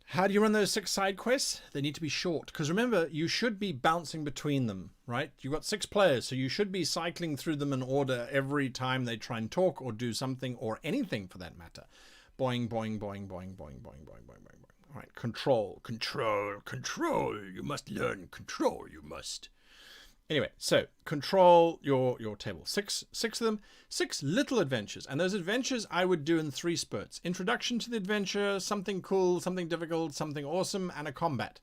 how do you run those 6 side quests? They need to be short, because remember, you should be bouncing between them, right? You've got 6 players, so you should be cycling through them in order every time they try and talk or do something or anything for that matter. Boing, boing, boing, boing, boing, boing, boing, boing, boing, boing. All right, control. You must learn control, you must. Anyway, so control your table. Six of them, 6 little adventures. And those adventures I would do in 3 spurts. Introduction to the adventure, something cool, something difficult, something awesome, and a combat.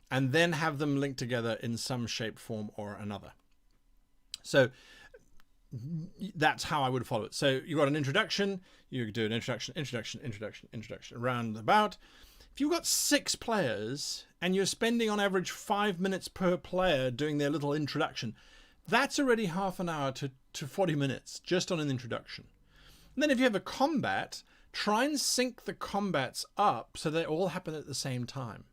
And then have them linked together in some shape, form, or another. So that's how I would follow it. So you got an introduction, you do an introduction, roundabout. If you've got 6 players and you're spending on average 5 minutes per player doing their little introduction, that's already half an hour to 40 minutes just on an introduction. And then if you have a combat, try and sync the combats up so they all happen at the same time.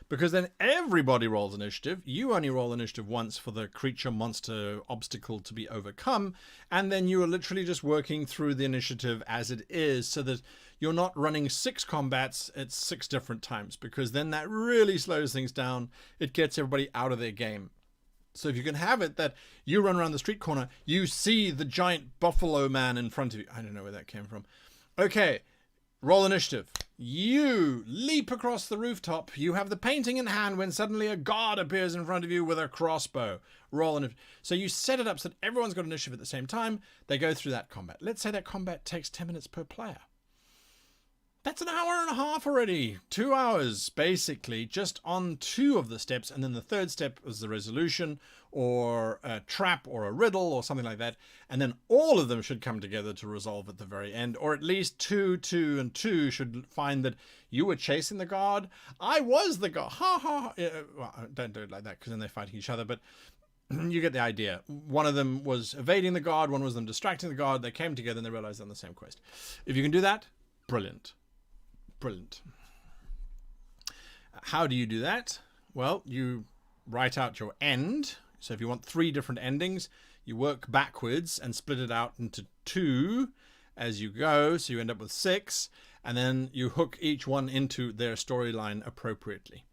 Because then everybody rolls initiative. You only roll initiative once for the creature, monster, obstacle to be overcome. And then you are literally just working through the initiative as it is, so that you're not running 6 combats at 6 different times, because then that really slows things down. It gets everybody out of their game. So if you can have it that you run around the street corner, you see the giant buffalo man in front of you. I don't know where that came from. Okay. Roll initiative. You leap across the rooftop. You have the painting in hand when suddenly a guard appears in front of you with a crossbow. Roll initiative. So you set it up so that everyone's got initiative at the same time. They go through that combat. Let's say that combat takes 10 minutes per player. That's an hour and a half already. 2 hours, basically, just on 2 of the steps. And then the third step is the resolution, or a trap, or a riddle, or something like that. And then all of them should come together to resolve at the very end. Or at least 2, 2, and 2 should find that you were chasing the guard. I was the guard. Ha ha. Well, don't do it like that, because then they're fighting each other. But you get the idea. One of them was evading the guard. One was them distracting the guard. They came together and they realized they're on the same quest. If you can do that, brilliant. Brilliant. How do you do that? Well, you write out your end. So if you want 3 different endings, you work backwards and split it out into 2 as you go. So you end up with 6, and then you hook each one into their storyline appropriately.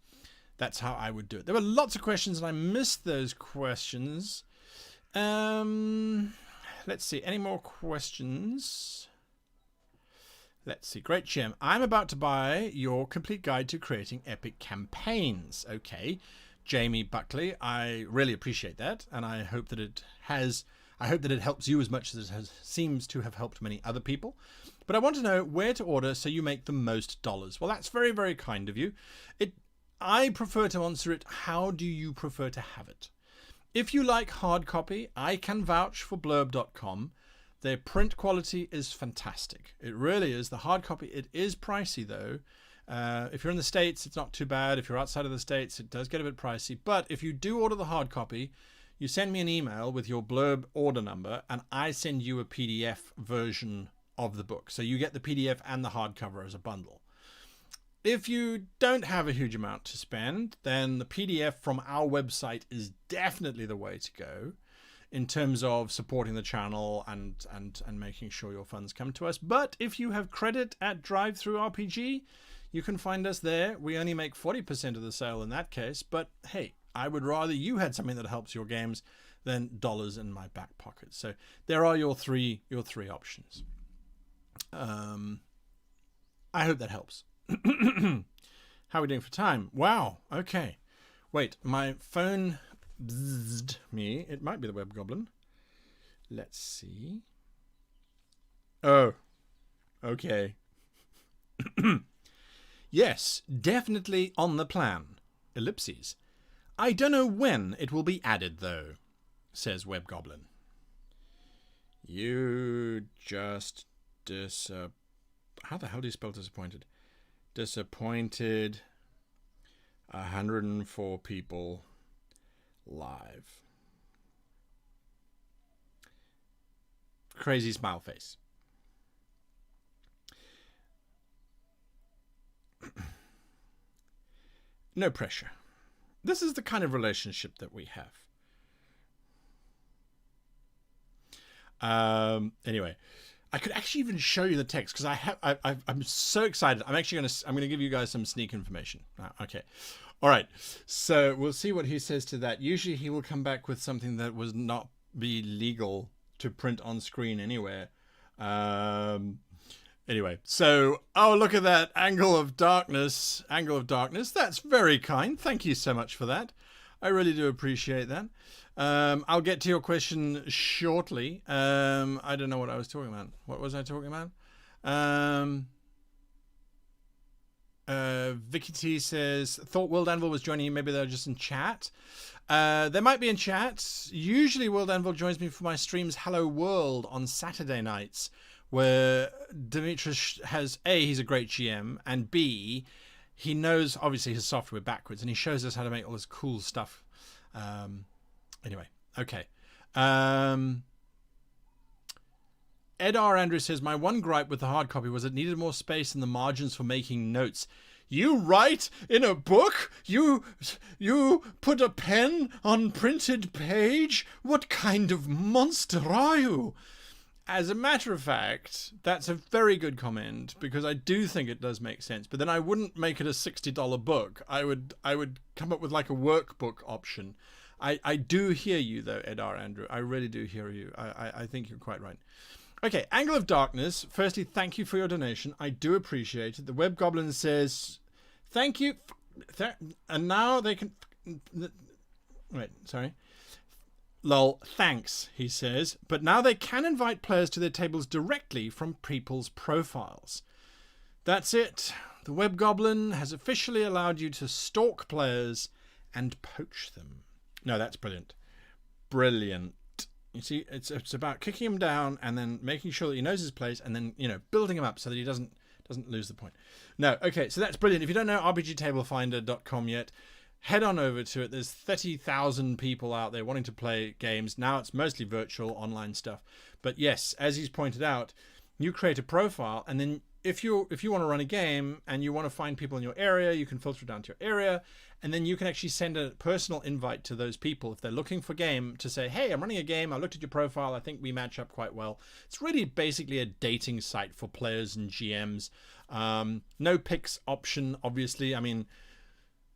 That's how I would do it. There were lots of questions and I missed those questions. Let's see. Any more questions? Let's see. Great, Jim. I'm about to buy your complete guide to creating epic campaigns. Okay. Jamie Buckley, I really appreciate that. And I hope that it helps you as much as it seems to have helped many other people. But I want to know where to order so you make the most dollars. Well, that's very, very kind of you. I prefer to answer it, how do you prefer to have it? If you like hard copy, I can vouch for blurb.com. Their print quality is fantastic. It really is. The hard copy, it is pricey though. If you're in the States, it's not too bad. If you're outside of the States, it does get a bit pricey. But if you do order the hard copy, you send me an email with your blurb order number and I send you a PDF version of the book. So you get the PDF and the hardcover as a bundle. If you don't have a huge amount to spend, then the PDF from our website is definitely the way to go, in terms of supporting the channel and making sure your funds come to us. But if you have credit at DriveThruRPG, you can find us there. We only make 40% of the sale in that case, but hey, I would rather you had something that helps your games than dollars in my back pocket. So there are your three options. I hope that helps. How are we doing for time? Wow. Okay. Wait, my phone bzzed me. It might be the web goblin. Let's see. Oh. Okay. Yes, definitely on the plan. Ellipses. I don't know when it will be added, though, says Webgoblin. You just how the hell do you spell disappointed? Disappointed 104 people live. Crazy smile face. No pressure. This is the kind of relationship that we have. Anyway, I could actually even show you the text because I'm so excited. I'm going to give you guys some sneak information. Okay. All right. So we'll see what he says to that. Usually he will come back with something that would not be legal to print on screen anywhere. Anyway, so, oh, look at that. Angle of darkness. Angle of darkness. That's very kind. Thank you so much for that. I really do appreciate that. I'll get to your question shortly. I don't know what I was talking about. What was I talking about? Vicky T says, thought World Anvil was joining you. Maybe they're just in chat. They might be in chat. Usually World Anvil joins me for my streams Hello World on Saturday nights, where Dimitris has, A, he's a great GM, and B, he knows, obviously, his software backwards, and he shows us how to make all this cool stuff. Anyway, okay. Ed R. Andrews says, my one gripe with the hard copy was it needed more space in the margins for making notes. You write in a book? You put a pen on printed page? What kind of monster are you? As a matter of fact, that's a very good comment because I do think it does make sense. But then I wouldn't make it a $60 book. I would come up with like a workbook option. I do hear you though, Ed R. Andrew. I really do hear you. I think you're quite right. Okay, Angle of Darkness. Firstly, thank you for your donation. I do appreciate it. The Web Goblin says, thank you. And now they can... Wait, sorry. Lol, thanks, he says. But now they can invite players to their tables directly from people's profiles. That's it. The Web Goblin has officially allowed you to stalk players and poach them. No, that's brilliant. Brilliant. You see, it's about kicking him down and then making sure that he knows his place and then, building him up so that he doesn't lose the point. No, okay, so that's brilliant. If you don't know RPGtablefinder.com yet, head on over to it. There's 30,000 people out there wanting to play games. Now it's mostly virtual online stuff. But yes, as he's pointed out, you create a profile, and then if you want to run a game and you want to find people in your area, you can filter it down to your area, and then you can actually send a personal invite to those people if they're looking for game to say, hey, I'm running a game. I looked at your profile. I think we match up quite well. It's really basically a dating site for players and GMs. No picks option, obviously. I mean,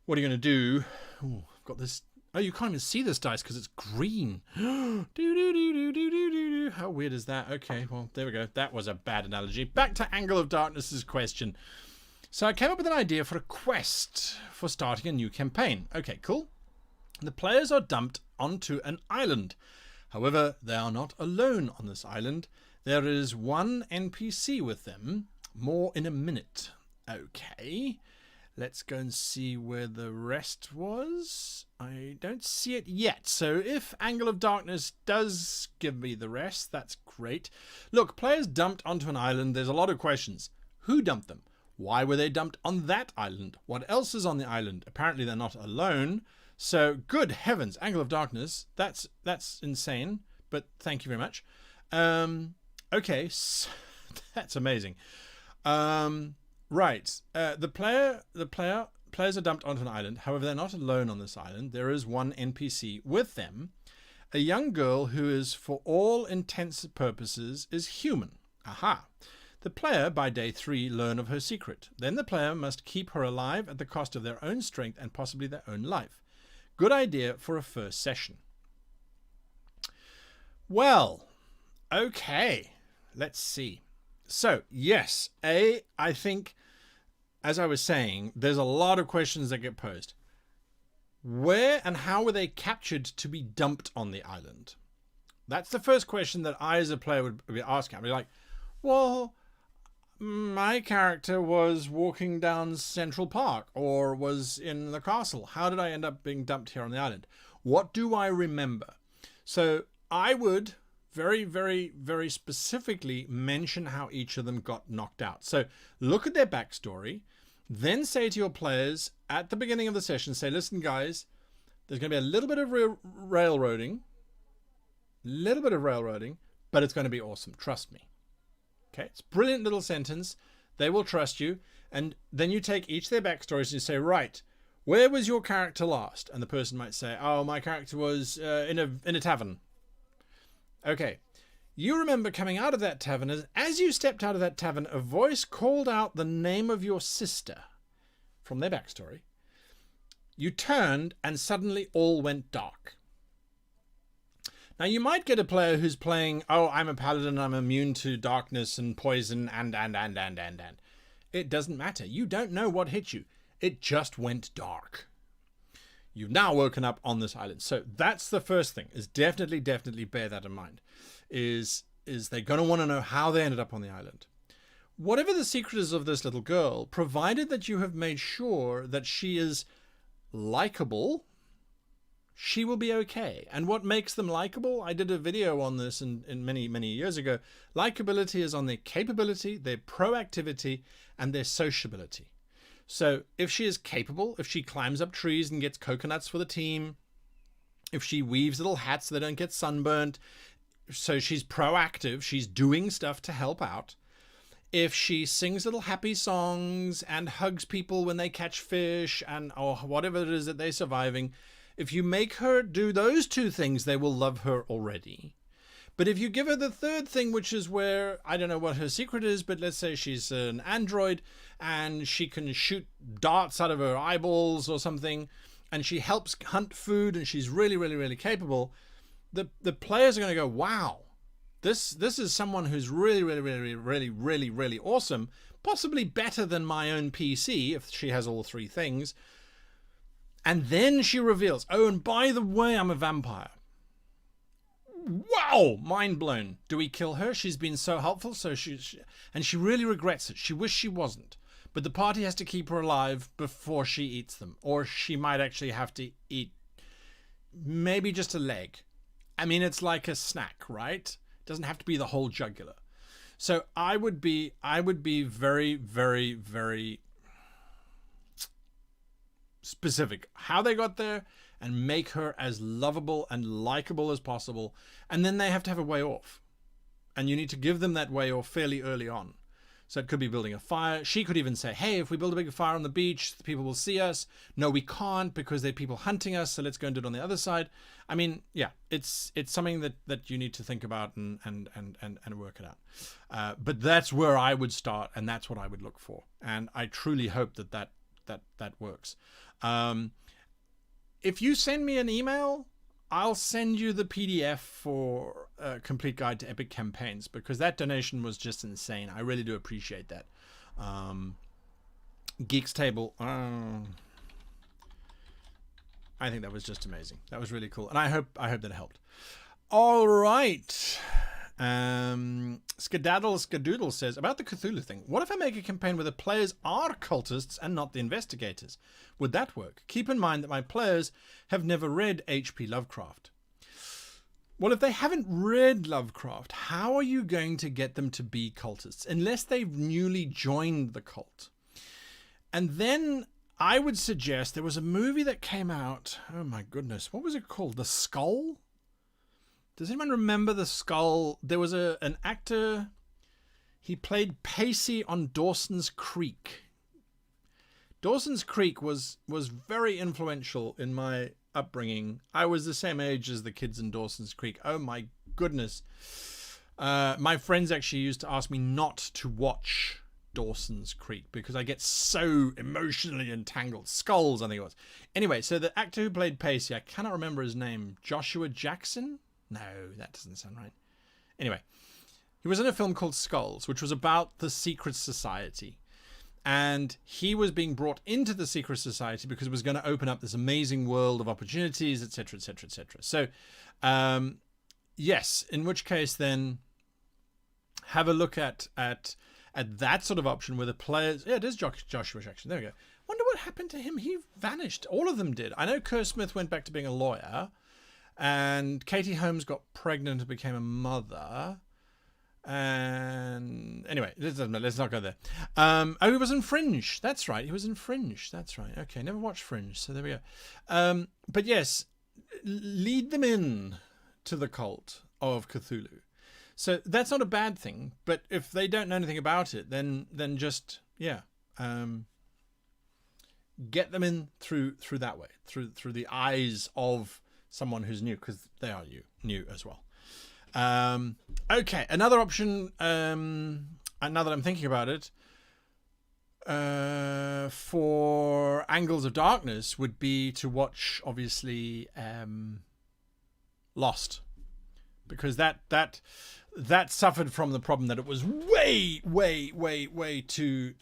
what are you going to do? Ooh, I've got this. Oh, you can't even see this dice because it's green. How weird is that? Okay, well, there we go. That was a bad analogy. Back to Angle of Darkness's question. So I came up with an idea for a quest for starting a new campaign. Okay, cool. The players are dumped onto an island. However, they are not alone on this island. There is one NPC with them. More in a minute. Okay. Let's go and see where the rest was. I don't see it yet. So if Angle of Darkness does give me the rest, that's great. Look, players dumped onto an island. There's a lot of questions. Who dumped them? Why were they dumped on that island? What else is on the island? Apparently they're not alone. So good heavens, Angle of Darkness. That's insane. But thank you very much. Okay, so that's amazing. Right. Players are dumped onto an island. However, they're not alone on this island. There is one NPC with them, a young girl who is, for all intents and purposes, is human. Aha. The player, by day 3, learn of her secret. Then the player must keep her alive at the cost of their own strength and possibly their own life. Good idea for a first session. Well, okay. Let's see. So, yes, I think, as I was saying, there's a lot of questions that get posed. Where and how were they captured to be dumped on the island? That's the first question that I, as a player, would be asking. I'd be like, well, my character was walking down Central Park or was in the castle. How did I end up being dumped here on the island? What do I remember? So I would very, very, very specifically mention how each of them got knocked out. So look at their backstory, then say to your players at the beginning of the session, say, listen, guys, there's going to be a little bit of railroading, but it's going to be awesome. Trust me. Okay, it's a brilliant little sentence. They will trust you. And then you take each of their backstories and you say, right, where was your character last? And the person might say, oh, my character was in a tavern. Okay, you remember coming out of that tavern. As you stepped out of that tavern, a voice called out the name of your sister from their backstory. You turned and suddenly all went dark. Now, you might get a player who's playing, oh, I'm a paladin, I'm immune to darkness and poison and. It doesn't matter. You don't know what hit you. It just went dark. You've now woken up on this island. So that's the first thing, is definitely bear that in mind. Is they're going to want to know how they ended up on the island. Whatever the secret is of this little girl, provided that you have made sure that she is likable, she will be okay. And what makes them likable? I did a video on this in many years ago. Likability is on their capability, their proactivity, and their sociability. So if she is capable, if she climbs up trees and gets coconuts for the team, if she weaves little hats so they don't get sunburnt, so she's proactive, she's doing stuff to help out. If she sings little happy songs and hugs people when they catch fish and or whatever it is that they're surviving, if you make her do those two things, they will love her already. But if you give her the third thing, which is where, I don't know what her secret is, but let's say she's an android and she can shoot darts out of her eyeballs or something, and she helps hunt food and she's really capable, the players are going to go, wow, this is someone who's really awesome, possibly better than my own PC if she has all three things. And then she reveals, oh, and by the way, I'm a vampire. Wow, mind blown. Do we kill her? She's been so helpful, and she really regrets it. She wished she wasn't. But the party has to keep her alive before she eats them. Or she might actually have to eat maybe just a leg. I mean, it's like a snack, right? It doesn't have to be the whole jugular. So I would be very specific how they got there and make her as lovable and likable as possible. And then they have to have a way off. And you need to give them that way off fairly early on. So it could be building a fire. She could even say, hey, if we build a big fire on the beach, the people will see us. No, we can't because there are people hunting us. So let's go and do it on the other side. I mean, yeah, it's something that you need to think about and work it out. But that's where I would start, and that's what I would look for. And I truly hope that works. If you send me an email, I'll send you the PDF for a complete guide to epic campaigns, because that donation was just insane. I really do appreciate that. Geeks Table, I think that was just amazing. That was really cool, and I hope that helped. All right. Skadoodle says, about the Cthulhu thing, what if I make a campaign where the players are cultists and not the investigators? Would that work? Keep in mind that my players have never read H.P. Lovecraft. Well, if they haven't read Lovecraft, how are you going to get them to be cultists unless they've newly joined the cult? And then I would suggest, there was a movie that came out, oh my goodness, what was it called? The Skull? Does anyone remember The Skull? There was an actor, he played Pacey on Dawson's Creek. Dawson's Creek was very influential in my upbringing. I was the same age as the kids in Dawson's Creek. Oh my goodness. My friends actually used to ask me not to watch Dawson's Creek because I get so emotionally entangled. Skulls, I think it was. Anyway, so the actor who played Pacey, I cannot remember his name. Joshua Jackson? No, that doesn't sound right. Anyway, he was in a film called Skulls, which was about the secret society. And he was being brought into the secret society because it was going to open up this amazing world of opportunities, etc., etc., etc. So, yes, in which case then have a look at at that sort of option where the players... Yeah, it is Joshua Jackson. There we go. Wonder what happened to him. He vanished. All of them did. I know Kerr Smith went back to being a lawyer, and Katie Holmes got pregnant and became a mother. And anyway, let's not go there. Oh, he was in Fringe. That's right. He was in Fringe. That's right. Okay, never watched Fringe, so there we go. But yes, lead them in to the cult of Cthulhu. So that's not a bad thing. But if they don't know anything about it, then just get them in through that way, through the eyes of someone who's new, because they are new as well. Okay, another option, now that I'm thinking about it, for Angles of Darkness would be to watch, obviously, Lost, because that suffered from the problem that it was way too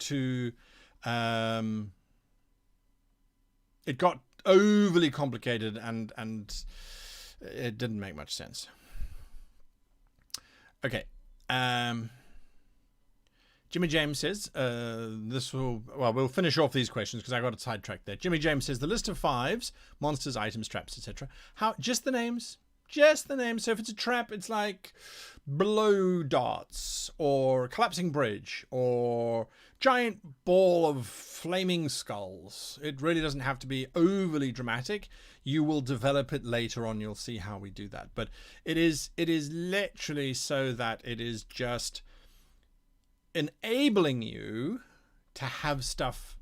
it got overly complicated and it didn't make much sense. Okay. Jimmy James says, we'll finish off these questions because I got a sidetracked there. Jimmy James says, the list of 5s, monsters, items, traps, etc. Just the names? Just the names. So if it's a trap, it's like blow darts or collapsing bridge or giant ball of flaming skulls. It really doesn't have to be overly dramatic. You will develop it later on. You'll see how we do that. But it is literally so that it is just enabling you to have stuff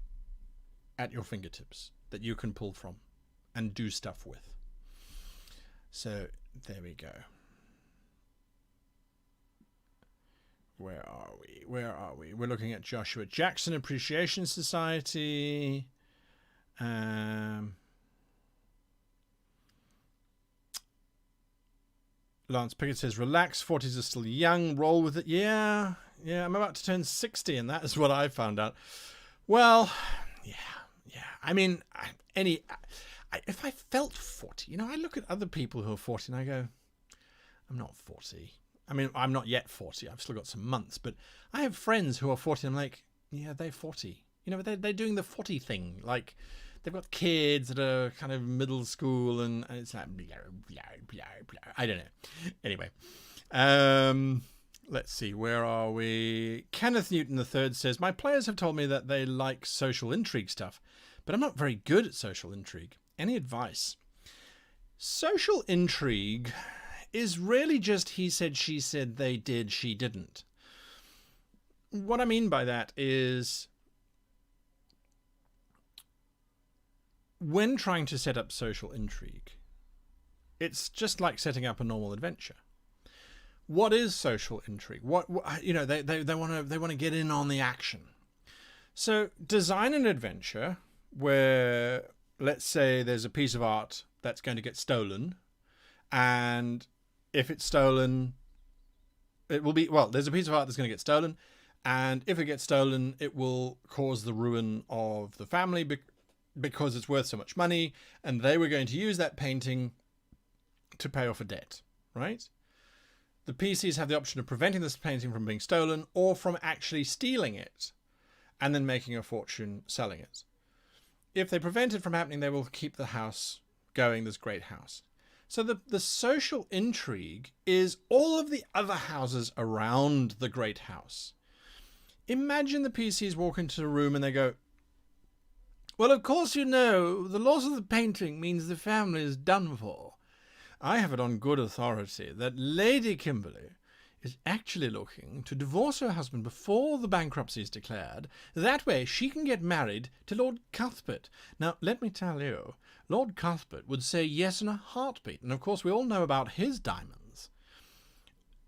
at your fingertips that you can pull from and do stuff with. So there we go. Where are we? We're looking at Joshua Jackson Appreciation Society. Lance Pickett says, relax, 40s are still young, roll with it. Yeah, I'm about to turn 60, and that is what I found out. Well, yeah. I mean, if I felt 40, I look at other people who are 40 and I go, I'm not 40. I mean, I'm not yet 40. I've still got some months, but I have friends who are 40 and I'm like, yeah, they're 40. They're doing the 40 thing. Like, they've got kids that are kind of middle school and it's like, blah, blah, blah, blah. I don't know. Anyway, let's see. Where are we? Kenneth Newton III says, my players have told me that they like social intrigue stuff, but I'm not very good at social intrigue. Any advice? Social intrigue is really just he said, she said, they did, she didn't. What I mean by that is when trying to set up social intrigue, it's just like setting up a normal adventure. What is social intrigue? What they want to get in on the action. So design an adventure where, let's say, there's a piece of art that's going to get stolen, and if it's stolen, it will be, there's a piece of art that's going to get stolen, and if it gets stolen, it will cause the ruin of the family because it's worth so much money, and they were going to use that painting to pay off a debt, right? The PCs have the option of preventing this painting from being stolen or from actually stealing it and then making a fortune selling it. If they prevent it from happening, they will keep the house going, this great house. So the social intrigue is all of the other houses around the great house. Imagine the PCs walk into a room and they go, well, of course, the loss of the painting means the family is done for. I have it on good authority that Lady Kimberly is actually looking to divorce her husband before the bankruptcy is declared. That way she can get married to Lord Cuthbert. Now, let me tell you, Lord Cuthbert would say yes in a heartbeat. And of course, we all know about his diamonds.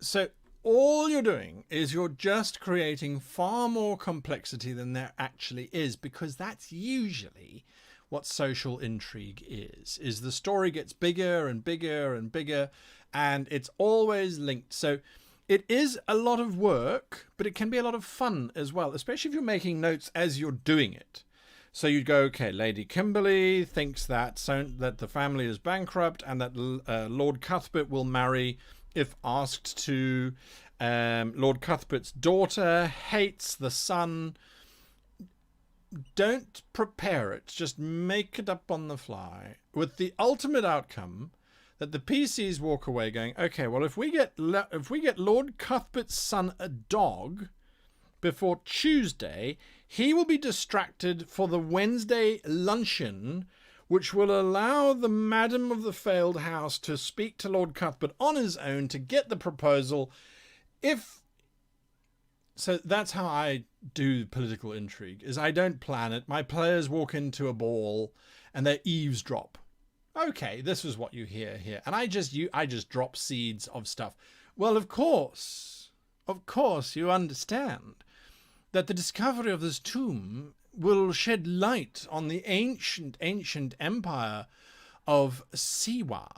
So all you're doing is you're just creating far more complexity than there actually is, because that's usually what social intrigue is the story gets bigger and bigger and bigger, and it's always linked. So it is a lot of work, but it can be a lot of fun as well, especially if you're making notes as you're doing it. So you'd go, okay, Lady Kimberly thinks that the family is bankrupt and that Lord Cuthbert will marry if asked to, Lord Cuthbert's daughter hates the son. Don't prepare it. Just make it up on the fly, with the ultimate outcome that the PCs walk away going, okay, well, if we get Lord Cuthbert's son a dog before Tuesday, he will be distracted for the Wednesday luncheon, which will allow the Madam of the Failed House to speak to Lord Cuthbert on his own to get the proposal. So that's how I do political intrigue, is I don't plan it. My players walk into a ball and they eavesdrop. Okay, this is what you hear here. And I just drop seeds of stuff. Well, of course, you understand that the discovery of this tomb will shed light on the ancient empire of Siwa.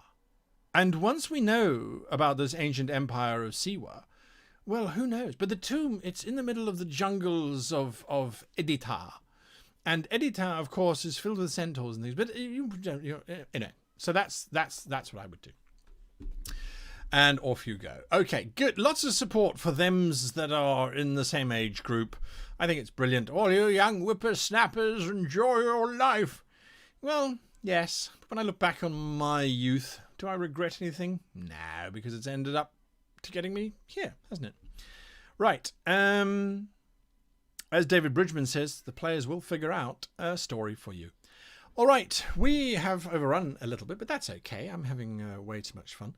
And once we know about this ancient empire of Siwa, well, who knows? But the tomb, it's in the middle of the jungles of Editar. And Editar, of course, is filled with centaurs and things. But you know, so that's what I would do. And off you go. Okay, good. Lots of support for thems that are in the same age group. I think it's brilliant. All you young whippersnappers, enjoy your life. Well, yes. But when I look back on my youth, do I regret anything? No, because it's ended up to getting me here, hasn't it? Right. As David Bridgman says, the players will figure out a story for you. All right, we have overrun a little bit, but that's okay. I'm having way too much fun.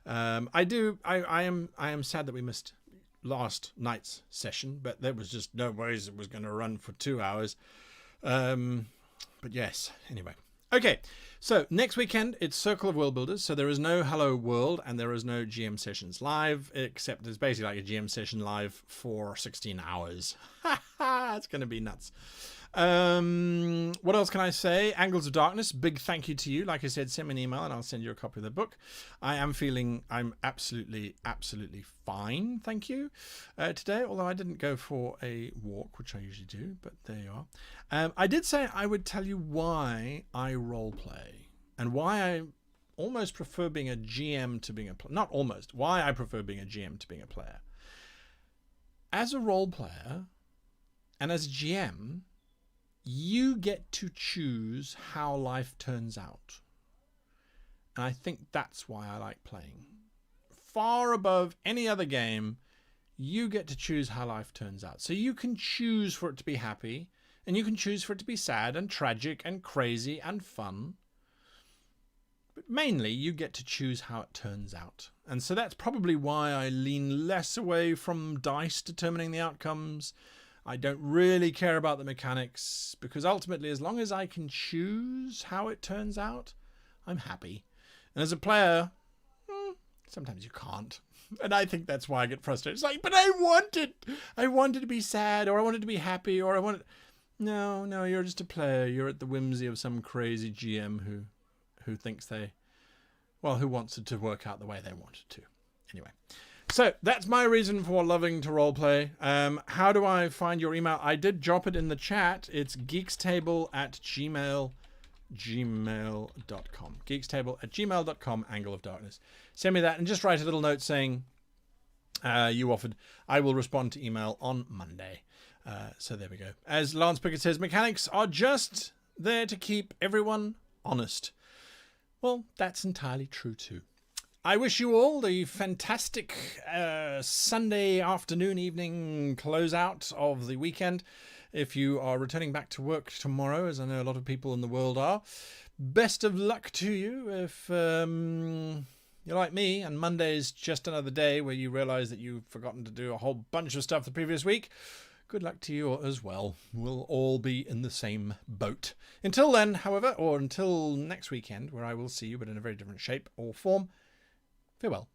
I am sad that we missed last night's session, but there was just no ways it was going to run for 2 hours. But yes, anyway. Okay, so next weekend, it's Circle of World Builders. So there is no Hello World and there is no GM Sessions Live, except there's basically like a GM Session Live for 16 hours. It's going to be nuts. What else can I say? Angles of Darkness, big thank you to you. Like I said, send me an email and I'll send you a copy of the book. I'm absolutely fine, thank you, today, although I didn't go for a walk, which I usually do, but there you are. I did say I would tell you why I role play and why I almost prefer being a GM to being a player. Not almost, why I prefer being a GM to being a player. As a role player and as a GM, you get to choose how life turns out. And I think that's why I like playing. Far above any other game, you get to choose how life turns out. So you can choose for it to be happy, and you can choose for it to be sad and tragic and crazy and fun. But mainly, you get to choose how it turns out. And so that's probably why I lean less away from dice determining the outcomes. I don't really care about the mechanics, because ultimately, as long as I can choose how it turns out, I'm happy. And as a player, sometimes you can't. And I think that's why I get frustrated. It's like, but I wanted to be sad, or I wanted to be happy, or I wanted... No, you're just a player. You're at the whimsy of some crazy GM who thinks who wants it to work out the way they want it to. Anyway. So that's my reason for loving to roleplay. How do I find your email? I did drop it in the chat. It's geekstable@gmail.com. Geekstable@gmail.com, Angle of Darkness. Send me that and just write a little note saying you offered. I will respond to email on Monday. So there we go. As Lance Pickett says, mechanics are just there to keep everyone honest. Well, that's entirely true too. I wish you all the fantastic Sunday afternoon, evening closeout of the weekend. If you are returning back to work tomorrow, as I know a lot of people in the world are, best of luck to you. If you're like me and Monday's just another day where you realize that you've forgotten to do a whole bunch of stuff the previous week, good luck to you as well. We'll all be in the same boat. Until then, however, or until next weekend, where I will see you, but in a very different shape or form, farewell.